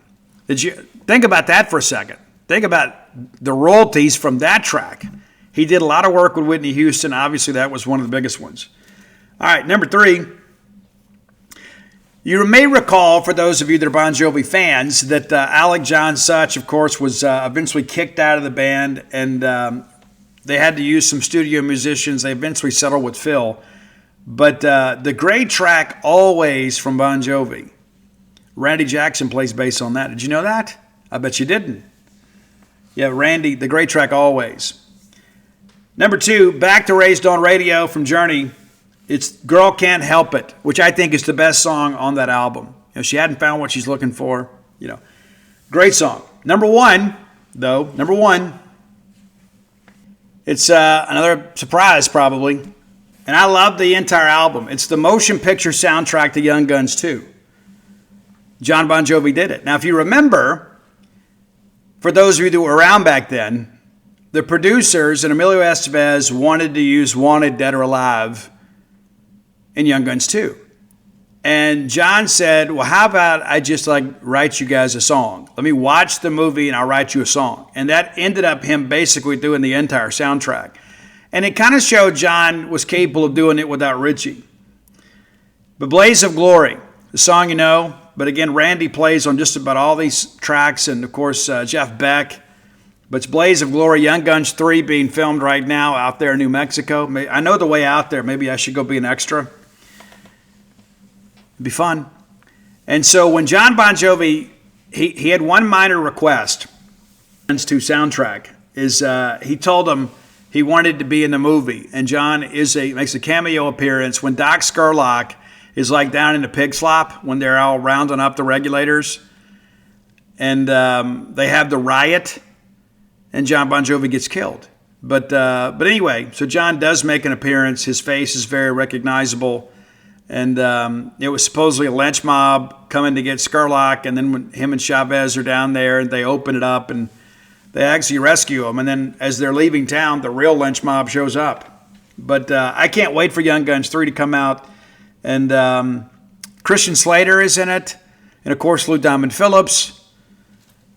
Did you think about that for a second? Think about the royalties from that track. He did a lot of work with Whitney Houston. Obviously, that was one of the biggest ones. All right, number 3. You may recall, for those of you that are Bon Jovi fans, that Alec John Such, of course, was eventually kicked out of the band, and they had to use some studio musicians. They eventually settled with Phil. But the great track, Always, from Bon Jovi, Randy Jackson plays bass on that. Did you know that? I bet you didn't. Yeah, Randy, the great track, Always. Number 2, back to Raised on Radio from Journey. It's Girl Can't Help It, which I think is the best song on that album. She hadn't found what she's looking for. Great song. Number 1, it's another surprise probably. And I love the entire album. It's the motion picture soundtrack to Young Guns 2. John Bon Jovi did it. Now, if you remember, for those of you that were around back then, the producers and Emilio Estevez wanted to use Wanted, Dead or Alive in Young Guns 2. And John said, well, how about I just write you guys a song? Let me watch the movie and I'll write you a song. And that ended up him basically doing the entire soundtrack. And it kind of showed John was capable of doing it without Richie. But Blaze of Glory, the song you know, but again, Randy plays on just about all these tracks, and of course, Jeff Beck. But it's Blaze of Glory, Young Guns 3 being filmed right now out there in New Mexico. I know the way out there. Maybe I should go be an extra. It'd be fun. And so when John Bon Jovi, he had one minor request, Guns 2 soundtrack, is he told him he wanted to be in the movie. And John makes a cameo appearance when Doc Scurlock is down in the pig slop when they're all rounding up the regulators. And they have the riot, and John Bon Jovi gets killed. But anyway, so John does make an appearance. His face is very recognizable. And it was supposedly a lynch mob coming to get Scurlock. And then when him and Chavez are down there, and they open it up, and they actually rescue them. And then as they're leaving town, the real lynch mob shows up. But I can't wait for Young Guns 3 to come out. And Christian Slater is in it. And, of course, Lou Diamond Phillips.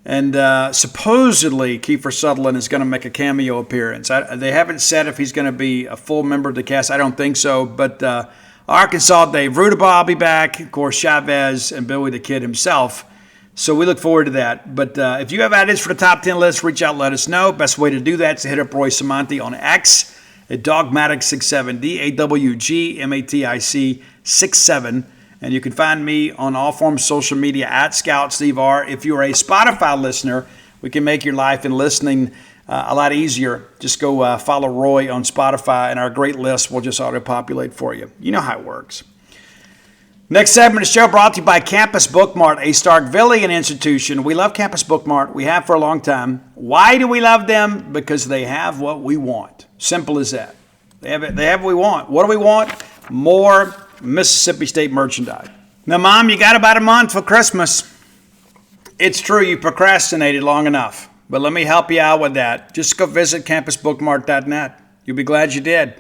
And supposedly Kiefer Sutherland is going to make a cameo appearance. They haven't said if he's going to be a full member of the cast. I don't think so. But Arkansas Dave Rudabaugh will be back. Of course, Chavez and Billy the Kid himself. So we look forward to that. But if you have ideas for the top 10 list, reach out and let us know. Best way to do that is to hit up Roy Samanti on X at Dogmatic67, DAWGMATIC67. And you can find me on all forms of social media at Scout Steve R. If you're a Spotify listener, we can make your life and listening a lot easier. Just go follow Roy on Spotify, and our great list will just auto-populate for you. You know how it works. Next segment of the show brought to you by Campus Bookmart, a Starkvillian institution. We love Campus Bookmart. We have for a long time. Why do we love them? Because they have what we want. Simple as that. They have what we want. What do we want? More Mississippi State merchandise. Now, Mom, you got about a month for Christmas. It's true, you procrastinated long enough. But let me help you out with that. Just go visit campusbookmart.net. You'll be glad you did.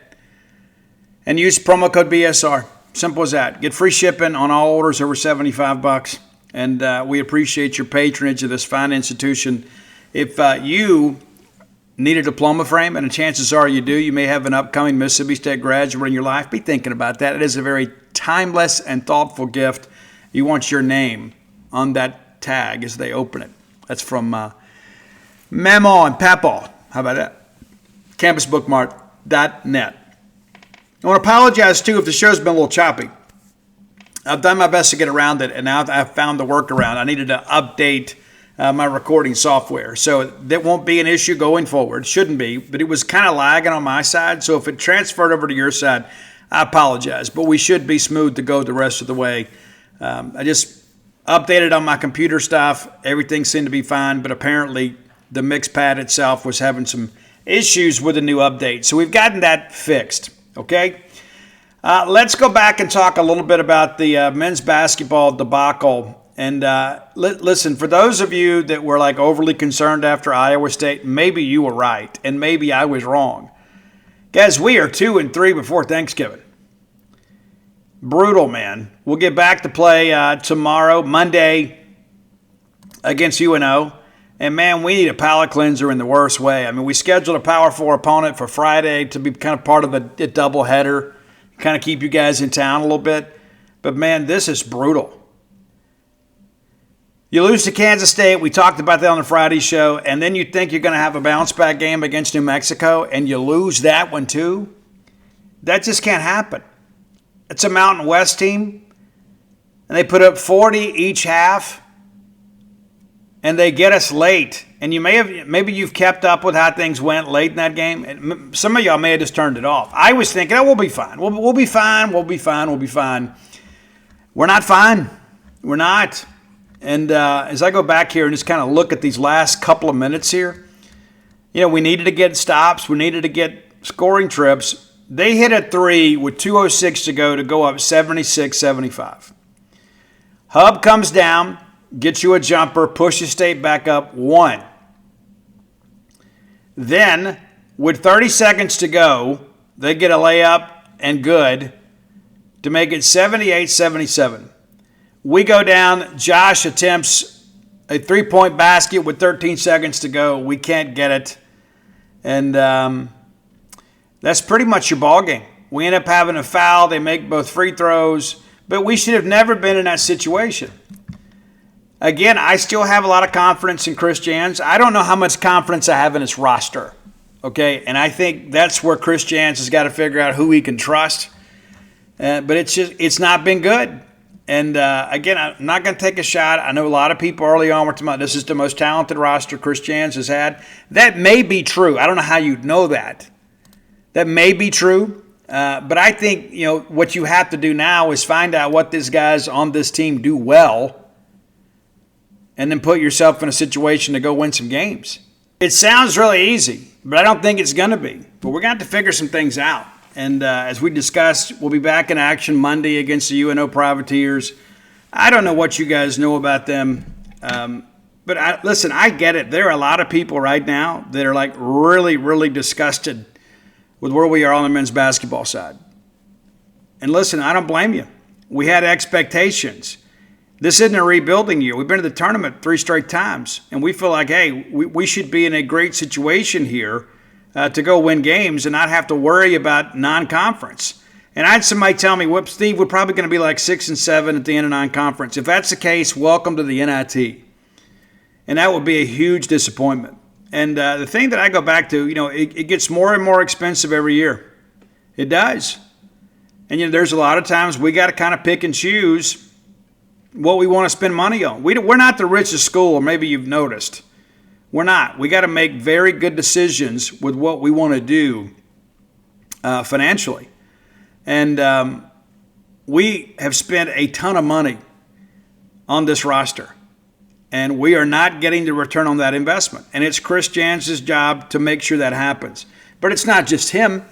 And use promo code BSR. Simple as that. Get free shipping on all orders over $75. And we appreciate your patronage of this fine institution. If you need a diploma frame, and the chances are you do, you may have an upcoming Mississippi State graduate in your life, be thinking about that. It is a very timeless and thoughtful gift. You want your name on that tag as they open it. That's from Mama and Papa. How about that? Campusbookmart.net. I want to apologize, too, if the show's been a little choppy. I've done my best to get around it, and now I've found the workaround. I needed to update my recording software, so that won't be an issue going forward. Shouldn't be, but it was kind of lagging on my side, so if it transferred over to your side, I apologize. But we should be smooth to go the rest of the way. I just updated on my computer stuff. Everything seemed to be fine, but apparently the mix pad itself was having some issues with the new update. So we've gotten that fixed. Okay, let's go back and talk a little bit about the men's basketball debacle. And listen, for those of you that were like overly concerned after Iowa State, maybe you were right, and maybe I was wrong. Guys, we are 2-3 before Thanksgiving. Brutal, man. We'll get back to play tomorrow, Monday, against UNO. And, man, we need a palate cleanser in the worst way. I mean, we scheduled a Power 4 opponent for Friday to be kind of part of a doubleheader, kind of keep you guys in town a little bit. But, man, this is brutal. You lose to Kansas State. We talked about that on the Friday show. And then you think you're going to have a bounce-back game against New Mexico, and you lose that one too? That just can't happen. It's a Mountain West team, and they put up 40 each half. And they get us late. And maybe you've kept up with how things went late in that game. Some of y'all may have just turned it off. I was thinking, we'll be fine. We'll be fine. We'll be fine. We'll be fine. We're not fine. We're not. And as I go back here and just kind of look at these last couple of minutes here, we needed to get stops. We needed to get scoring trips. They hit a three with 2:06 to go up 76-75. Hub comes down. Gets you a jumper, pushes State back up, 1. Then, with 30 seconds to go, they get a layup and good to make it 78-77. We go down. Josh attempts a three-point basket with 13 seconds to go. We can't get it. And that's pretty much your ball game. We end up having a foul. They make both free throws. But we should have never been in that situation. Again, I still have a lot of confidence in Chris Jans. I don't know how much confidence I have in his roster, okay? And I think that's where Chris Jans has got to figure out who he can trust. But it's not been good. And, again, I'm not going to take a shot. I know a lot of people early on were talking about this is the most talented roster Chris Jans has had. That may be true. I don't know how you know that. That may be true. But I think, what you have to do now is find out what these guys on this team do well, and then put yourself in a situation to go win some games. It sounds really easy, but I don't think it's going to be. But we're going to have to figure some things out. And as we discussed, we'll be back in action Monday against the UNO Privateers. I don't know what you guys know about them, but But listen, I get it. There are a lot of people right now that are like really, really disgusted with where we are on the men's basketball side. And listen, I don't blame you. We had expectations. This isn't a rebuilding year. We've been to the tournament 3 straight times, and we feel like, hey, we should be in a great situation here to go win games and not have to worry about non-conference. And I had somebody tell me, "Whoop, Steve, we're probably going to be like 6 and 7 at the end of non-conference." If that's the case, welcome to the NIT. And that would be a huge disappointment. And the thing that I go back to, it gets more and more expensive every year. It does. And there's a lot of times we got to kind of pick and choose what we want to spend money on. We're not the richest school, or maybe you've noticed. We're not. We got to make very good decisions with what we want to do financially. And we have spent a ton of money on this roster. And we are not getting the return on that investment. And it's Chris Jans' job to make sure that happens. But it's not just him.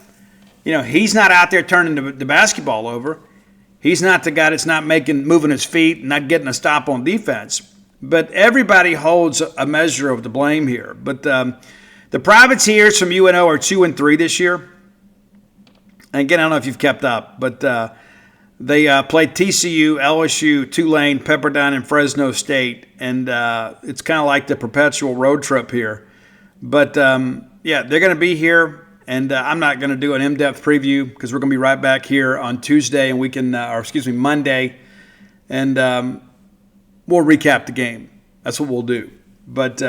He's not out there turning the basketball over. He's not the guy that's not moving his feet and not getting a stop on defense. But everybody holds a measure of the blame here. But the privateers from UNO are 2 and 3 this year. And again, I don't know if you've kept up, but they played TCU, LSU, Tulane, Pepperdine, and Fresno State. And it's kind of like the perpetual road trip here. But, they're going to be here. And I'm not going to do an in-depth preview because we're going to be right back here on Tuesday and Monday. And we'll recap the game. That's what we'll do. But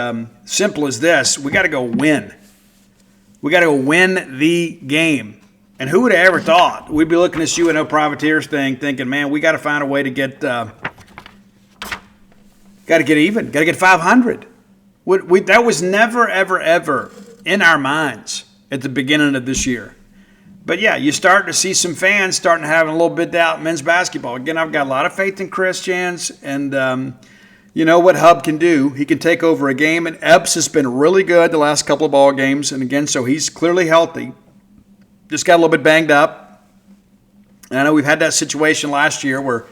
simple as this, we got to go win. We got to go win the game. And who would have ever thought we'd be looking at this UNO Privateers thing thinking, man, we got to find a way to get even, got to get 500. That was never, ever, ever in our minds at the beginning of this year. But yeah, you start to see some fans starting to have a little bit doubt men's basketball. Again, I've got a lot of faith in Chris Jans, and you know what Hub can do. He can take over a game, and Epps has been really good the last couple of ball games. And again, so he's clearly healthy. Just got a little bit banged up. And I know we've had that situation last year where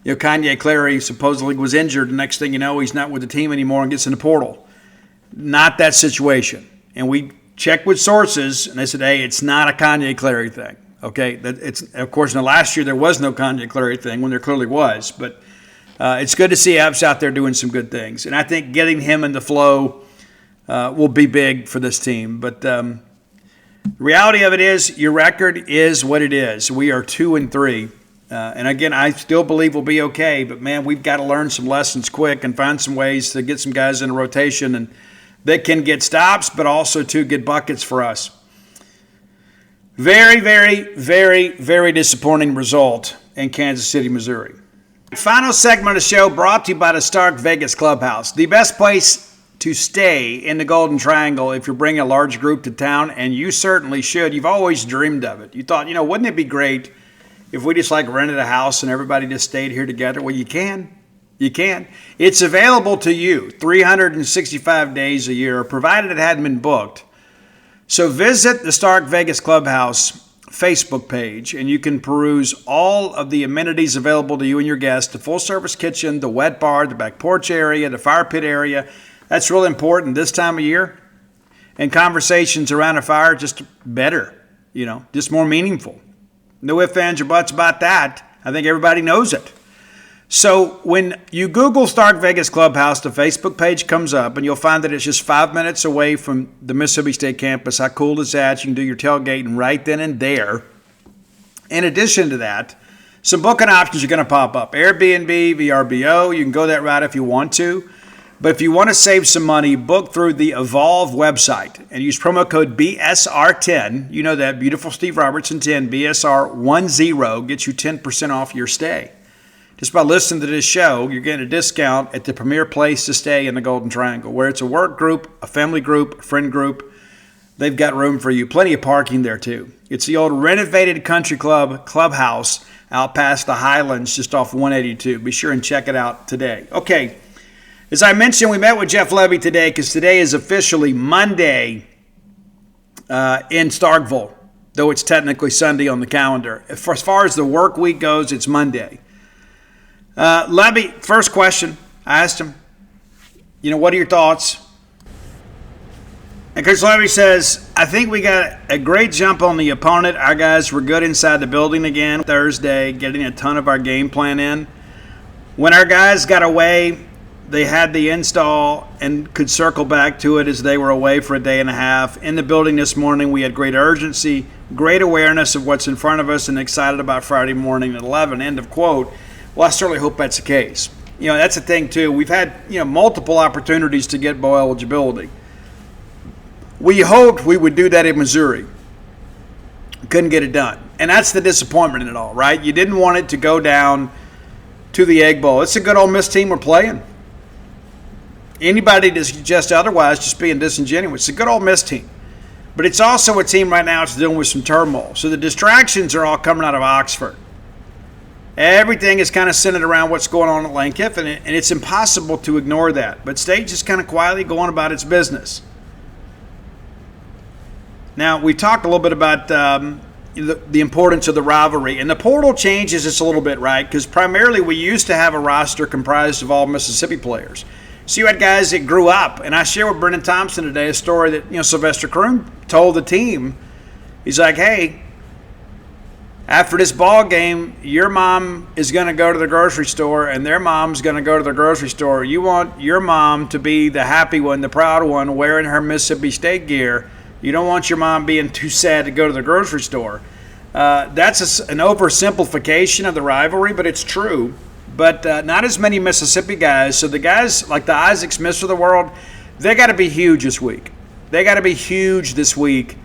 Kanye Clary supposedly was injured. The next thing you know, he's not with the team anymore and gets in the portal. Not that situation. And we checked with sources, and they said, hey, it's not a Kanye Clary thing. Okay, of course, in the last year there was no Kanye Clary thing when there clearly was. But it's good to see Epps out there doing some good things. And I think getting him in the flow will be big for this team. But the reality of it is your record is what it is. We are 2 and 3. And again, I still believe we'll be okay. But, man, we've got to learn some lessons quick and find some ways to get some guys in a rotation and that can get stops, but also to get buckets for us. Very, very, very, very disappointing result in Kansas City, Missouri. Final segment of the show brought to you by the Stark Vegas Clubhouse, the best place to stay in the Golden Triangle if you're bringing a large group to town, and you certainly should. You've always dreamed of it. You thought, wouldn't it be great if we just rented a house and everybody just stayed here together? Well, you can. You can. It's available to you 365 days a year, provided it hadn't been booked. So visit the Stark Vegas Clubhouse Facebook page, and you can peruse all of the amenities available to you and your guests: the full-service kitchen, the wet bar, the back porch area, the fire pit area. That's really important this time of year. And conversations around a fire just better, just more meaningful. No ifs, ands, or buts about that. I think everybody knows it. So when you Google Stark Vegas Clubhouse, the Facebook page comes up, and you'll find that it's just 5 minutes away from the Mississippi State campus. How cool is that? You can do your tailgating right then and there. In addition to that, some booking options are going to pop up. Airbnb, VRBO, you can go that route if you want to. But if you want to save some money, book through the Evolve website and use promo code BSR10. You know that, beautiful Steve Robertson 10, BSR10 gets you 10% off your stay. Just by listening to this show, you're getting a discount at the premier place to stay in the Golden Triangle, where it's a work group, a family group, a friend group. They've got room for you. Plenty of parking there, too. It's the old renovated country clubhouse out past the Highlands, just off 182. Be sure and check it out today. Okay, as I mentioned, we met with Jeff Levy today because today is officially Monday in Starkville, though it's technically Sunday on the calendar. As far as the work week goes, it's Monday. Levy, first question, I asked him, What are your thoughts? And Coach Levy says, I think we got a great jump on the opponent. Our guys were good inside the building again Thursday, getting a ton of our game plan in. When our guys got away, they had the install and could circle back to it as they were away for a day and a half. In the building this morning, we had great urgency, great awareness of what's in front of us, and excited about Friday morning at 11, end of quote. Well, I certainly hope that's the case. That's the thing, too. We've had, multiple opportunities to get bowl eligibility. We hoped we would do that in Missouri. Couldn't get it done. And that's the disappointment in it all, right? You didn't want it to go down to the Egg Bowl. It's a good Ole Miss team we're playing. Anybody to suggest otherwise just being disingenuous. It's a good Ole Miss team. But it's also a team right now that's dealing with some turmoil. So the distractions are all coming out of Oxford. Everything is kind of centered around what's going on at Lane Kiffin, and it's impossible to ignore that. But State just kind of quietly going about its business. Now, we talked a little bit about the importance of the rivalry. And the portal changes this a little bit, right? Because primarily we used to have a roster comprised of all Mississippi players. So you had guys that grew up. And I shared with Brendan Thompson today a story that, Sylvester Croom told the team. He's like, hey, after this ball game, your mom is going to go to the grocery store and their mom's going to go to the grocery store. You want your mom to be the happy one, the proud one, wearing her Mississippi State gear. You don't want your mom being too sad to go to the grocery store. That's an oversimplification of the rivalry, but it's true. But not as many Mississippi guys. So the guys like the Isaac Smiths of the world, they got to be huge this week. They got to be huge this week,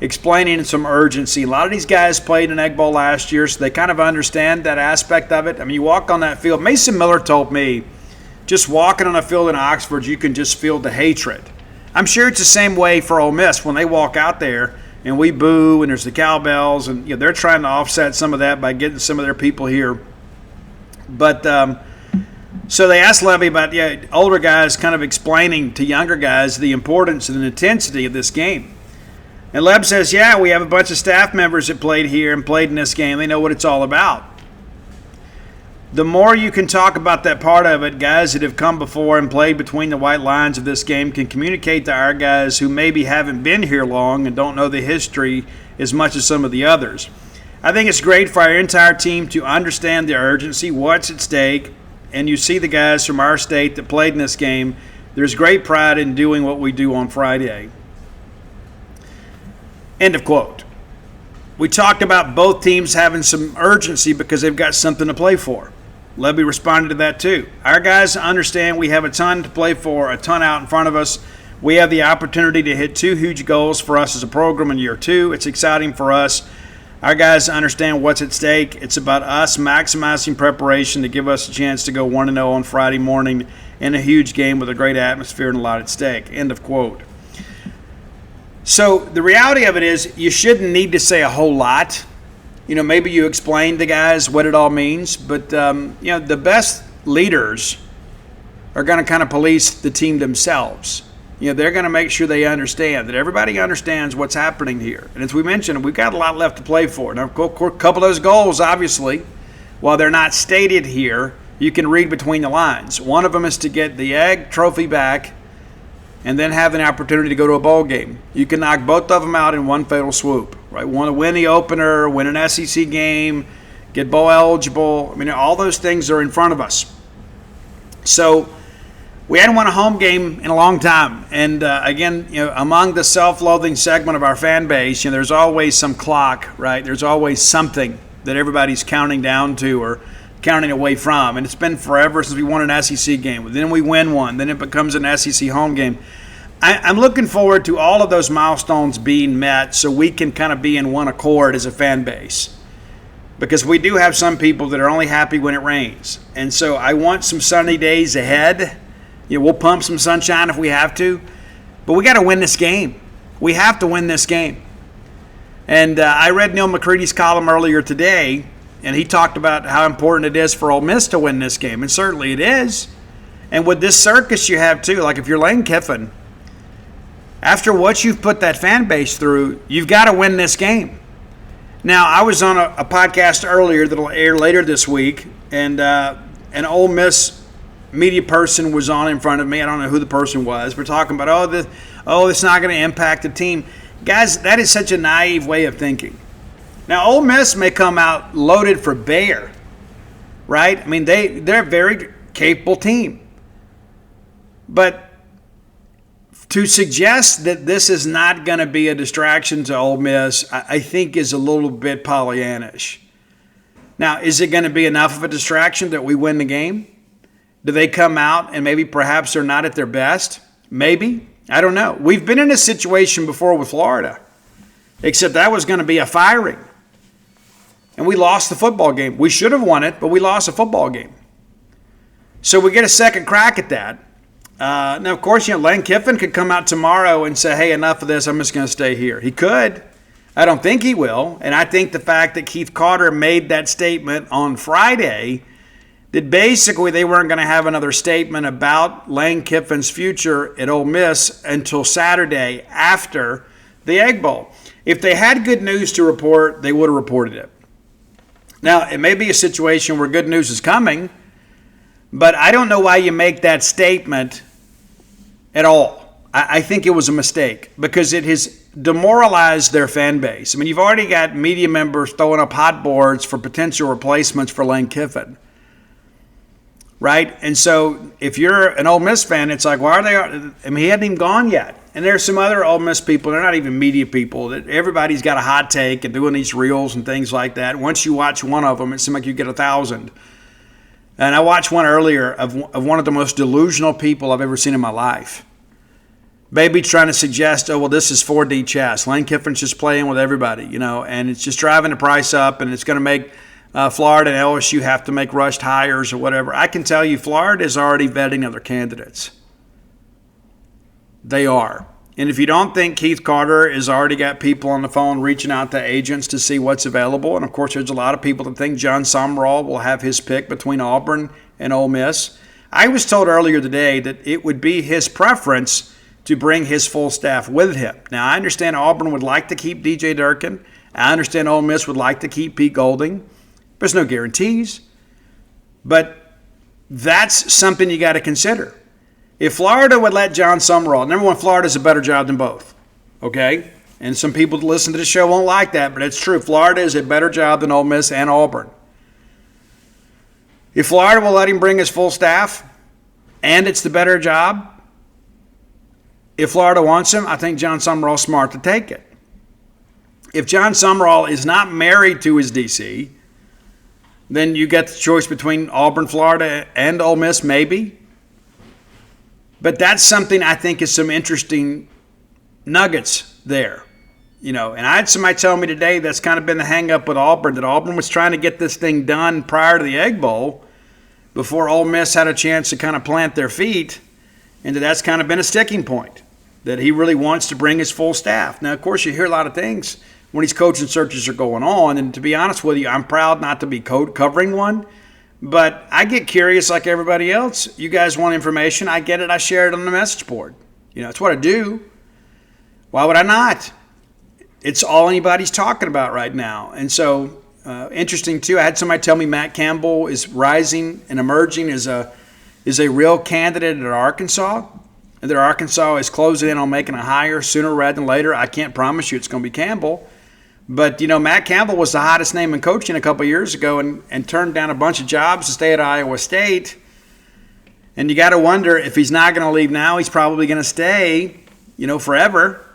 explaining some urgency. A lot of these guys played in Egg Bowl last year, so they kind of understand that aspect of it. I mean, you walk on that field. Mason Miller told me, just walking on a field in Oxford, you can just feel the hatred. I'm sure it's the same way for Ole Miss when they walk out there and we boo and there's the cowbells and they're trying to offset some of that by getting some of their people here. But so they asked Levy about older guys kind of explaining to younger guys the importance and the intensity of this game. And Leb says, we have a bunch of staff members that played here and played in this game. They know what it's all about. The more you can talk about that part of it, guys that have come before and played between the white lines of this game can communicate to our guys who maybe haven't been here long and don't know the history as much as some of the others. I think it's great for our entire team to understand the urgency, what's at stake, and you see the guys from our state that played in this game. There's great pride in doing what we do on Friday. End of quote. We talked about both teams having some urgency because they've got something to play for. Levy responded to that too. Our guys understand we have a ton to play for, a ton out in front of us. We have the opportunity to hit two huge goals for us as a program in year two. It's exciting for us. Our guys understand what's at stake. It's about us maximizing preparation to give us a chance to go 1-0 on Friday morning in a huge game with a great atmosphere and a lot at stake. End of quote. So the reality of it is you shouldn't need to say a whole lot. Maybe you explain to guys what it all means, but, the best leaders are going to kind of police the team themselves. They're going to make sure they understand, that everybody understands what's happening here. And as we mentioned, we've got a lot left to play for. Now, a couple of those goals, obviously, while they're not stated here, you can read between the lines. One of them is to get the Egg trophy back and then have an opportunity to go to a bowl game. You can knock both of them out in one fatal swoop, right? Want to win the opener, win an SEC game, get bowl eligible. I mean, all those things are in front of us. So we hadn't won a home game in a long time. And again, among the self-loathing segment of our fan base, there's always some clock, right? There's always something that everybody's counting down to or counting away from. And it's been forever since we won an SEC game. Then we win one. Then it becomes an SEC home game. I'm looking forward to all of those milestones being met so we can kind of be in one accord as a fan base. Because we do have some people that are only happy when it rains. And so I want some sunny days ahead. We'll pump some sunshine if we have to. But we got to win this game. We have to win this game. And I read Neil McCready's column earlier today, and he talked about how important it is for Ole Miss to win this game. And certainly it is. And with this circus you have too, like if you're Lane Kiffin, after what you've put that fan base through, you've got to win this game. Now, I was on a podcast earlier that will air later this week, and an Ole Miss media person was on in front of me. I don't know who the person was. We're talking about, it's not going to impact the team. Guys, that is such a naive way of thinking. Now, Ole Miss may come out loaded for bear, right? I mean, they're a very capable team. But to suggest that this is not going to be a distraction to Ole Miss, I think is a little bit Pollyannish. Now, is it going to be enough of a distraction that we win the game? Do they come out and maybe perhaps they're not at their best? Maybe. I don't know. We've been in a situation before with Florida, except that was going to be a firing. And we lost the football game. We should have won it, but we lost a football game. So we get a second crack at that. Now, of course, Lane Kiffin could come out tomorrow and say, hey, enough of this. I'm just going to stay here. He could. I don't think he will. And I think the fact that Keith Carter made that statement on Friday, that basically they weren't going to have another statement about Lane Kiffin's future at Ole Miss until Saturday after the Egg Bowl. If they had good news to report, they would have reported it. Now, it may be a situation where good news is coming, but I don't know why you make that statement at all. I think it was a mistake because it has demoralized their fan base. I mean, you've already got media members throwing up hot boards for potential replacements for Lane Kiffin, right? And so if you're an Ole Miss fan, it's like, why are they? I mean, he hadn't even gone yet. And there's some other Ole Miss people, they're not even media people, that everybody's got a hot take and doing these reels and things like that. Once you watch one of them, it seems like you get 1,000. And I watched one earlier of one of the most delusional people I've ever seen in my life. Maybe trying to suggest, this is 4D chess. Lane Kiffin's just playing with everybody, and it's just driving the price up, and it's going to make Florida and LSU have to make rushed hires or whatever. I can tell you Florida is already vetting other candidates. They are. And if you don't think Keith Carter has already got people on the phone reaching out to agents to see what's available, and of course there's a lot of people that think John Sumrall will have his pick between Auburn and Ole Miss. I was told earlier today that it would be his preference to bring his full staff with him. Now, I understand Auburn would like to keep DJ Durkin. I understand Ole Miss would like to keep Pete Golding. There's no guarantees. But that's something you got to consider. If Florida would let John Sumrall, number one, Florida does a better job than both, okay? And some people that listen to the show won't like that, but it's true. Florida is a better job than Ole Miss and Auburn. If Florida will let him bring his full staff and it's the better job, if Florida wants him, I think John Sumrall's smart to take it. If John Sumrall is not married to his DC, then you get the choice between Auburn, Florida, and Ole Miss, maybe. But that's something I think is some interesting nuggets there. And I had somebody tell me today that's kind of been the hang-up with Auburn, that Auburn was trying to get this thing done prior to the Egg Bowl before Ole Miss had a chance to kind of plant their feet, and that's kind of been a sticking point, that he really wants to bring his full staff. Now, of course, you hear a lot of things when these coaching searches are going on, and to be honest with you, I'm proud not to be covering one. But I get curious like everybody else. You guys want information. I get it. I share it on the message board. It's what I do. Why would I not? It's all anybody's talking about right now. And so, interesting too, I had somebody tell me Matt Campbell is rising and emerging as a real candidate at Arkansas. And that Arkansas is closing in on making a hire sooner rather than later. I can't promise you it's going to be Campbell. But, Matt Campbell was the hottest name in coaching a couple of years ago and turned down a bunch of jobs to stay at Iowa State. And you got to wonder if he's not going to leave now, he's probably going to stay, forever,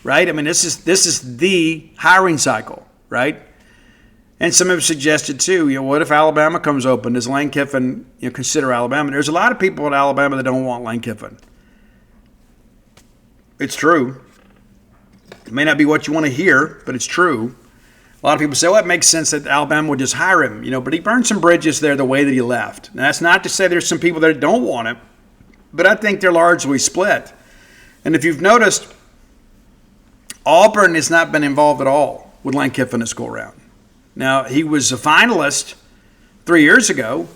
right? I mean, this is the hiring cycle, right? And some have suggested, too, what if Alabama comes open? Does Lane Kiffin consider Alabama? There's a lot of people at Alabama that don't want Lane Kiffin. It's true. It may not be what you want to hear, but it's true. A lot of people say, it makes sense that Alabama would just hire him, but he burned some bridges there the way that he left. Now, that's not to say there's some people that don't want him, but I think they're largely split. And if you've noticed, Auburn has not been involved at all with Lane Kiffin this go-around. Now, he was a finalist 3 years ago,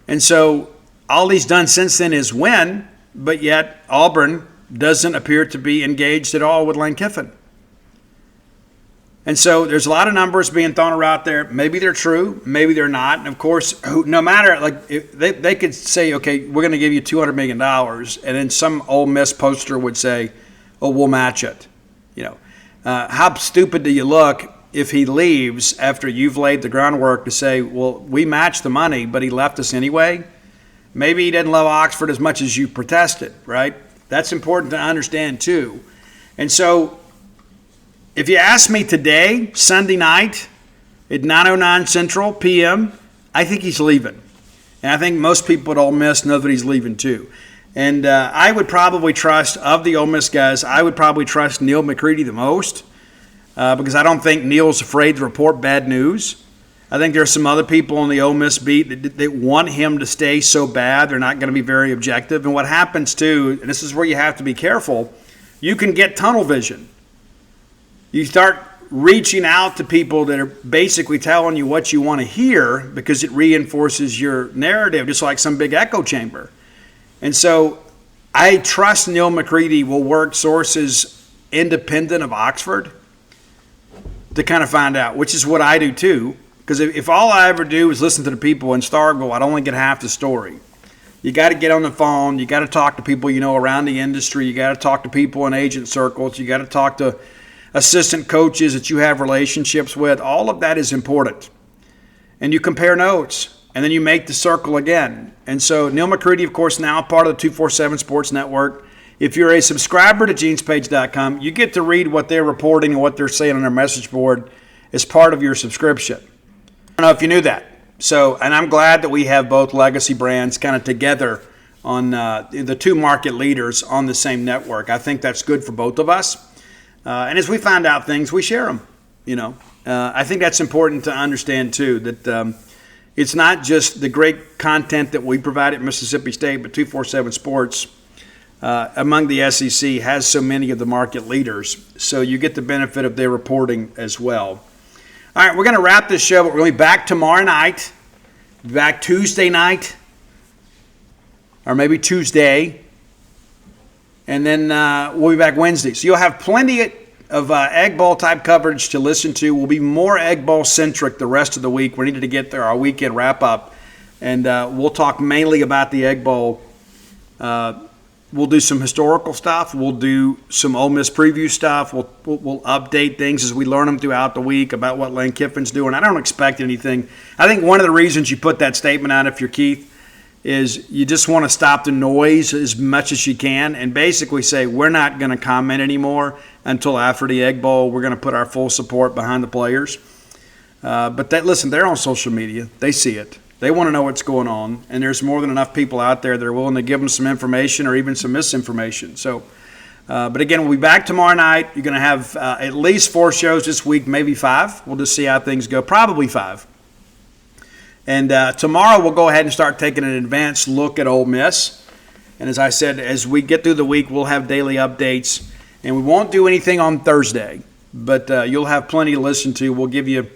and so all he's done since then is win, but yet Auburn doesn't appear to be engaged at all with Lane Kiffin. And so there's a lot of numbers being thrown around there. Maybe they're true, maybe they're not. And of course, no matter, like, if they could say, okay, we're going to give you $200 million, and then some Ole Miss poster would say, oh, we'll match it. How stupid do you look if he leaves after you've laid the groundwork to say, well, we matched the money, but he left us anyway? Maybe he didn't love Oxford as much as you protested, right? That's important to understand too. And so if you ask me today, Sunday night at 9:09 Central p.m., I think he's leaving. And I think most people at Ole Miss know that he's leaving too. And I would probably trust, of the Ole Miss guys, I would probably trust Neil McCready the most because I don't think Neil's afraid to report bad news. I think there are some other people on the Ole Miss beat that want him to stay so bad they're not going to be very objective. And what happens too, and this is where you have to be careful, you can get tunnel vision. You start reaching out to people that are basically telling you what you want to hear because it reinforces your narrative, just like some big echo chamber. And so I trust Neil McCready will work sources independent of Oxford to kind of find out, which is what I do too. Because if all I ever do is listen to the people in Starkville, I'd only get half the story. You got to get on the phone. You got to talk to people around the industry. You got to talk to people in agent circles. You got to talk to assistant coaches that you have relationships with. All of that is important. And you compare notes. And then you make the circle again. And so Neil McCready, of course, now part of the 247 Sports Network. If you're a subscriber to genespage.com, you get to read what they're reporting and what they're saying on their message board as part of your subscription. I don't know if you knew that. So, and I'm glad that we have both legacy brands kind of together on the two market leaders on the same network. I think that's good for both of us. And as we find out things, we share them. I think that's important to understand too, that it's not just the great content that we provide at Mississippi State, but 247 Sports among the SEC has so many of the market leaders. So you get the benefit of their reporting as well. All right, we're going to wrap this show, but we're going to be back tomorrow night, back Tuesday night, or maybe Tuesday, and then we'll be back Wednesday. So you'll have plenty of Egg Bowl type coverage to listen to. We'll be more Egg Bowl centric the rest of the week. We needed to get there our weekend wrap up, and we'll talk mainly about the Egg Bowl. We'll do some historical stuff. We'll do some Ole Miss preview stuff. We'll update things as we learn them throughout the week about what Lane Kiffin's doing. I don't expect anything. I think one of the reasons you put that statement out, if you're Keith, is you just want to stop the noise as much as you can and basically say we're not going to comment anymore until after the Egg Bowl. We're going to put our full support behind the players. But listen, they're on social media. They see it. They want to know what's going on, and there's more than enough people out there that are willing to give them some information or even some misinformation. So, but again, we'll be back tomorrow night. You're going to have at least 4 shows this week, maybe 5. We'll just see how things go. Probably 5. And tomorrow we'll go ahead and start taking an advanced look at Ole Miss. And as I said, as we get through the week, we'll have daily updates. And we won't do anything on Thursday, but you'll have plenty to listen to. We'll give you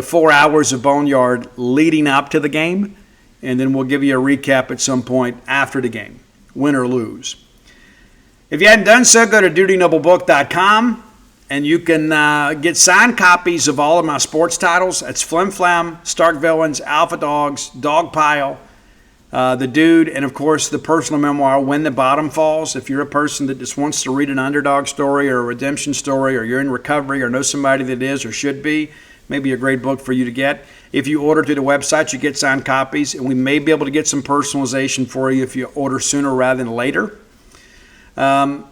4 hours of Boneyard leading up to the game, and then we'll give you a recap at some point after the game, win or lose. If you hadn't done so, go to dutynoblebook.com, and you can get signed copies of all of my sports titles. That's Flim Flam, Stark Villains, Alpha Dogs, Dog Pile, The Dude, and of course the personal memoir, When the Bottom Falls. If you're a person that just wants to read an underdog story or a redemption story, or you're in recovery or know somebody that is or should be, maybe a great book for you to get. If you order through the website, you get signed copies, and we may be able to get some personalization for you if you order sooner rather than later. And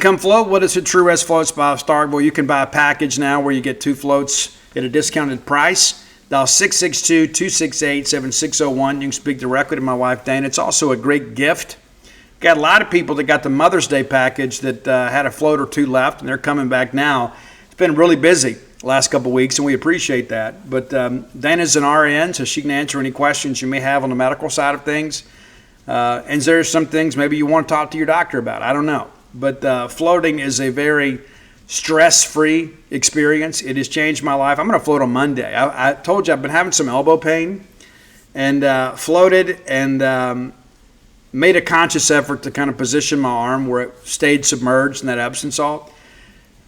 come float with us at True West Floats by Starkville. You can buy a package now where you get 2 floats at a discounted price. Dial 662-268-7601. You can speak directly to my wife, Dana. It's also a great gift. Got a lot of people that got the Mother's Day package that had a float or 2 left, and they're coming back now. It's been really busy last couple of weeks, and we appreciate that. But Dana's an RN, so she can answer any questions you may have on the medical side of things. And there's some things maybe you want to talk to your doctor about. I don't know. But floating is a very stress-free experience. It has changed my life. I'm going to float on Monday. I told you I've been having some elbow pain, and floated and made a conscious effort to kind of position my arm where it stayed submerged in that Epsom salt.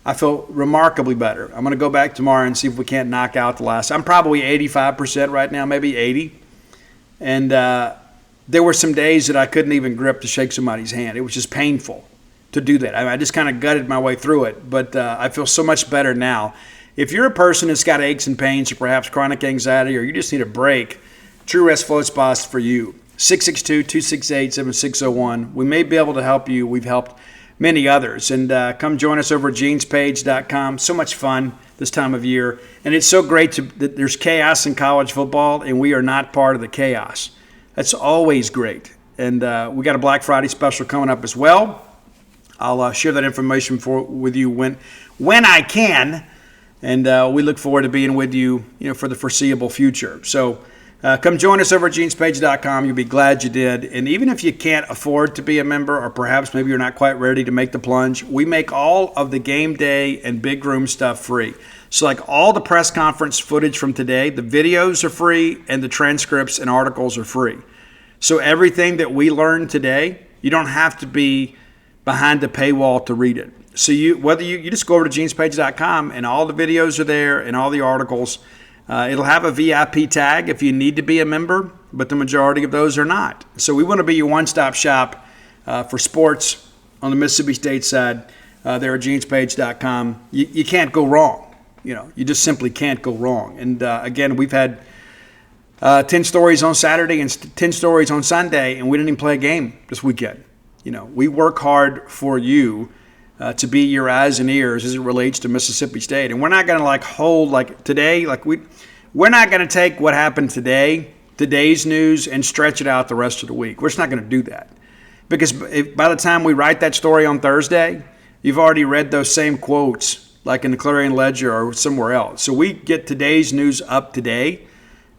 I feel remarkably better. I'm going to go back tomorrow and see if we can't knock out the last. I'm probably 85% right now, maybe 80. And there were some days that I couldn't even grip to shake somebody's hand. It was just painful to do that. I just kind of gutted my way through it. But I feel so much better now. If you're a person that's got aches and pains or perhaps chronic anxiety or you just need a break, True Rest Flow Spa is for you. 662-268-7601. We may be able to help you. We've helped many others. And come join us over at genespage.com. So much fun this time of year. And it's so great that there's chaos in college football, and we are not part of the chaos. That's always great. And we got a Black Friday special coming up as well. I'll share that information with you when I can. And we look forward to being with you, for the foreseeable future. So come join us over at genespage.com. You'll be glad you did. And even if you can't afford to be a member, or perhaps maybe you're not quite ready to make the plunge, we make all of the game day and big room stuff free. So like all the press conference footage from today, the videos are free and the transcripts and articles are free. So everything that we learned today, you don't have to be behind the paywall to read it. So you just go over to genespage.com and all the videos are there and all the articles. It'll have a VIP tag if you need to be a member, but the majority of those are not. So we want to be your one-stop shop for sports on the Mississippi State side there at genespage.com. You can't go wrong. You just simply can't go wrong. And again, we've had 10 stories on Saturday and 10 stories on Sunday, and we didn't even play a game this weekend. We work hard for you to be your eyes and ears as it relates to Mississippi State. And we're not going to hold today, we're not going to take what happened today, today's news, and stretch it out the rest of the week. We're just not going to do that. Because by the time we write that story on Thursday, you've already read those same quotes like in the Clarion Ledger or somewhere else. So we get today's news up today,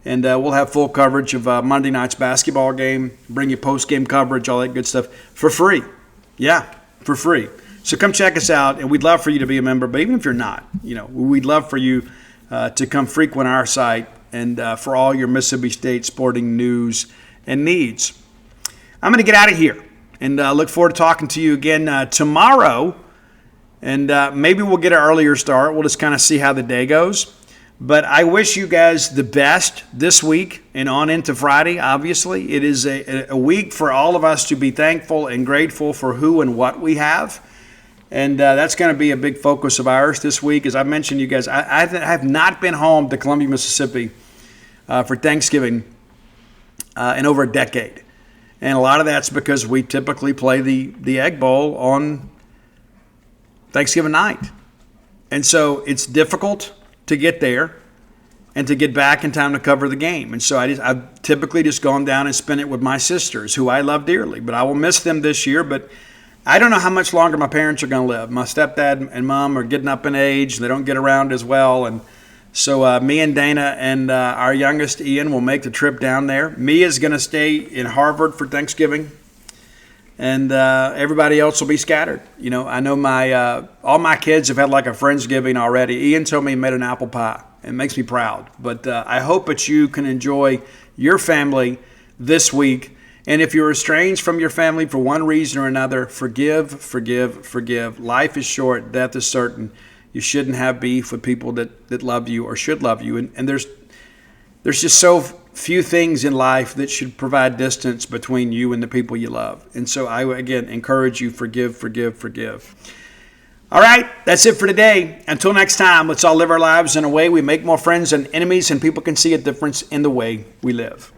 and we'll have full coverage of Monday night's basketball game, bring you post-game coverage, all that good stuff for free. Yeah, for free. So come check us out, and we'd love for you to be a member. But even if you're not, we'd love for you to come frequent our site and for all your Mississippi State sporting news and needs. I'm going to get out of here and look forward to talking to you again tomorrow. And maybe we'll get an earlier start. We'll just kind of see how the day goes. But I wish you guys the best this week and on into Friday, obviously. It is a week for all of us to be thankful and grateful for who and what we have. And that's going to be a big focus of ours this week. As I mentioned, you guys, I have not been home to Columbia, Mississippi for Thanksgiving in over a decade. And a lot of that's because we typically play the Egg Bowl on Thanksgiving night. And so it's difficult to get there and to get back in time to cover the game. And so I've typically just gone down and spent it with my sisters, who I love dearly. But I will miss them this year. But I don't know how much longer my parents are going to live. My stepdad and mom are getting up in age. They don't get around as well. And so me and Dana and our youngest, Ian, will make the trip down there. Mia's going to stay in Harvard for Thanksgiving. And everybody else will be scattered. I know all my kids have had a Friendsgiving already. Ian told me he made an apple pie. It makes me proud. But I hope that you can enjoy your family this week. And if you're estranged from your family for one reason or another, forgive, forgive, forgive. Life is short. Death is certain. You shouldn't have beef with people that love you or should love you. And there's just so few things in life that should provide distance between you and the people you love. And so I, again, encourage you, forgive, forgive, forgive. All right, that's it for today. Until next time, let's all live our lives in a way we make more friends than enemies, and people can see a difference in the way we live.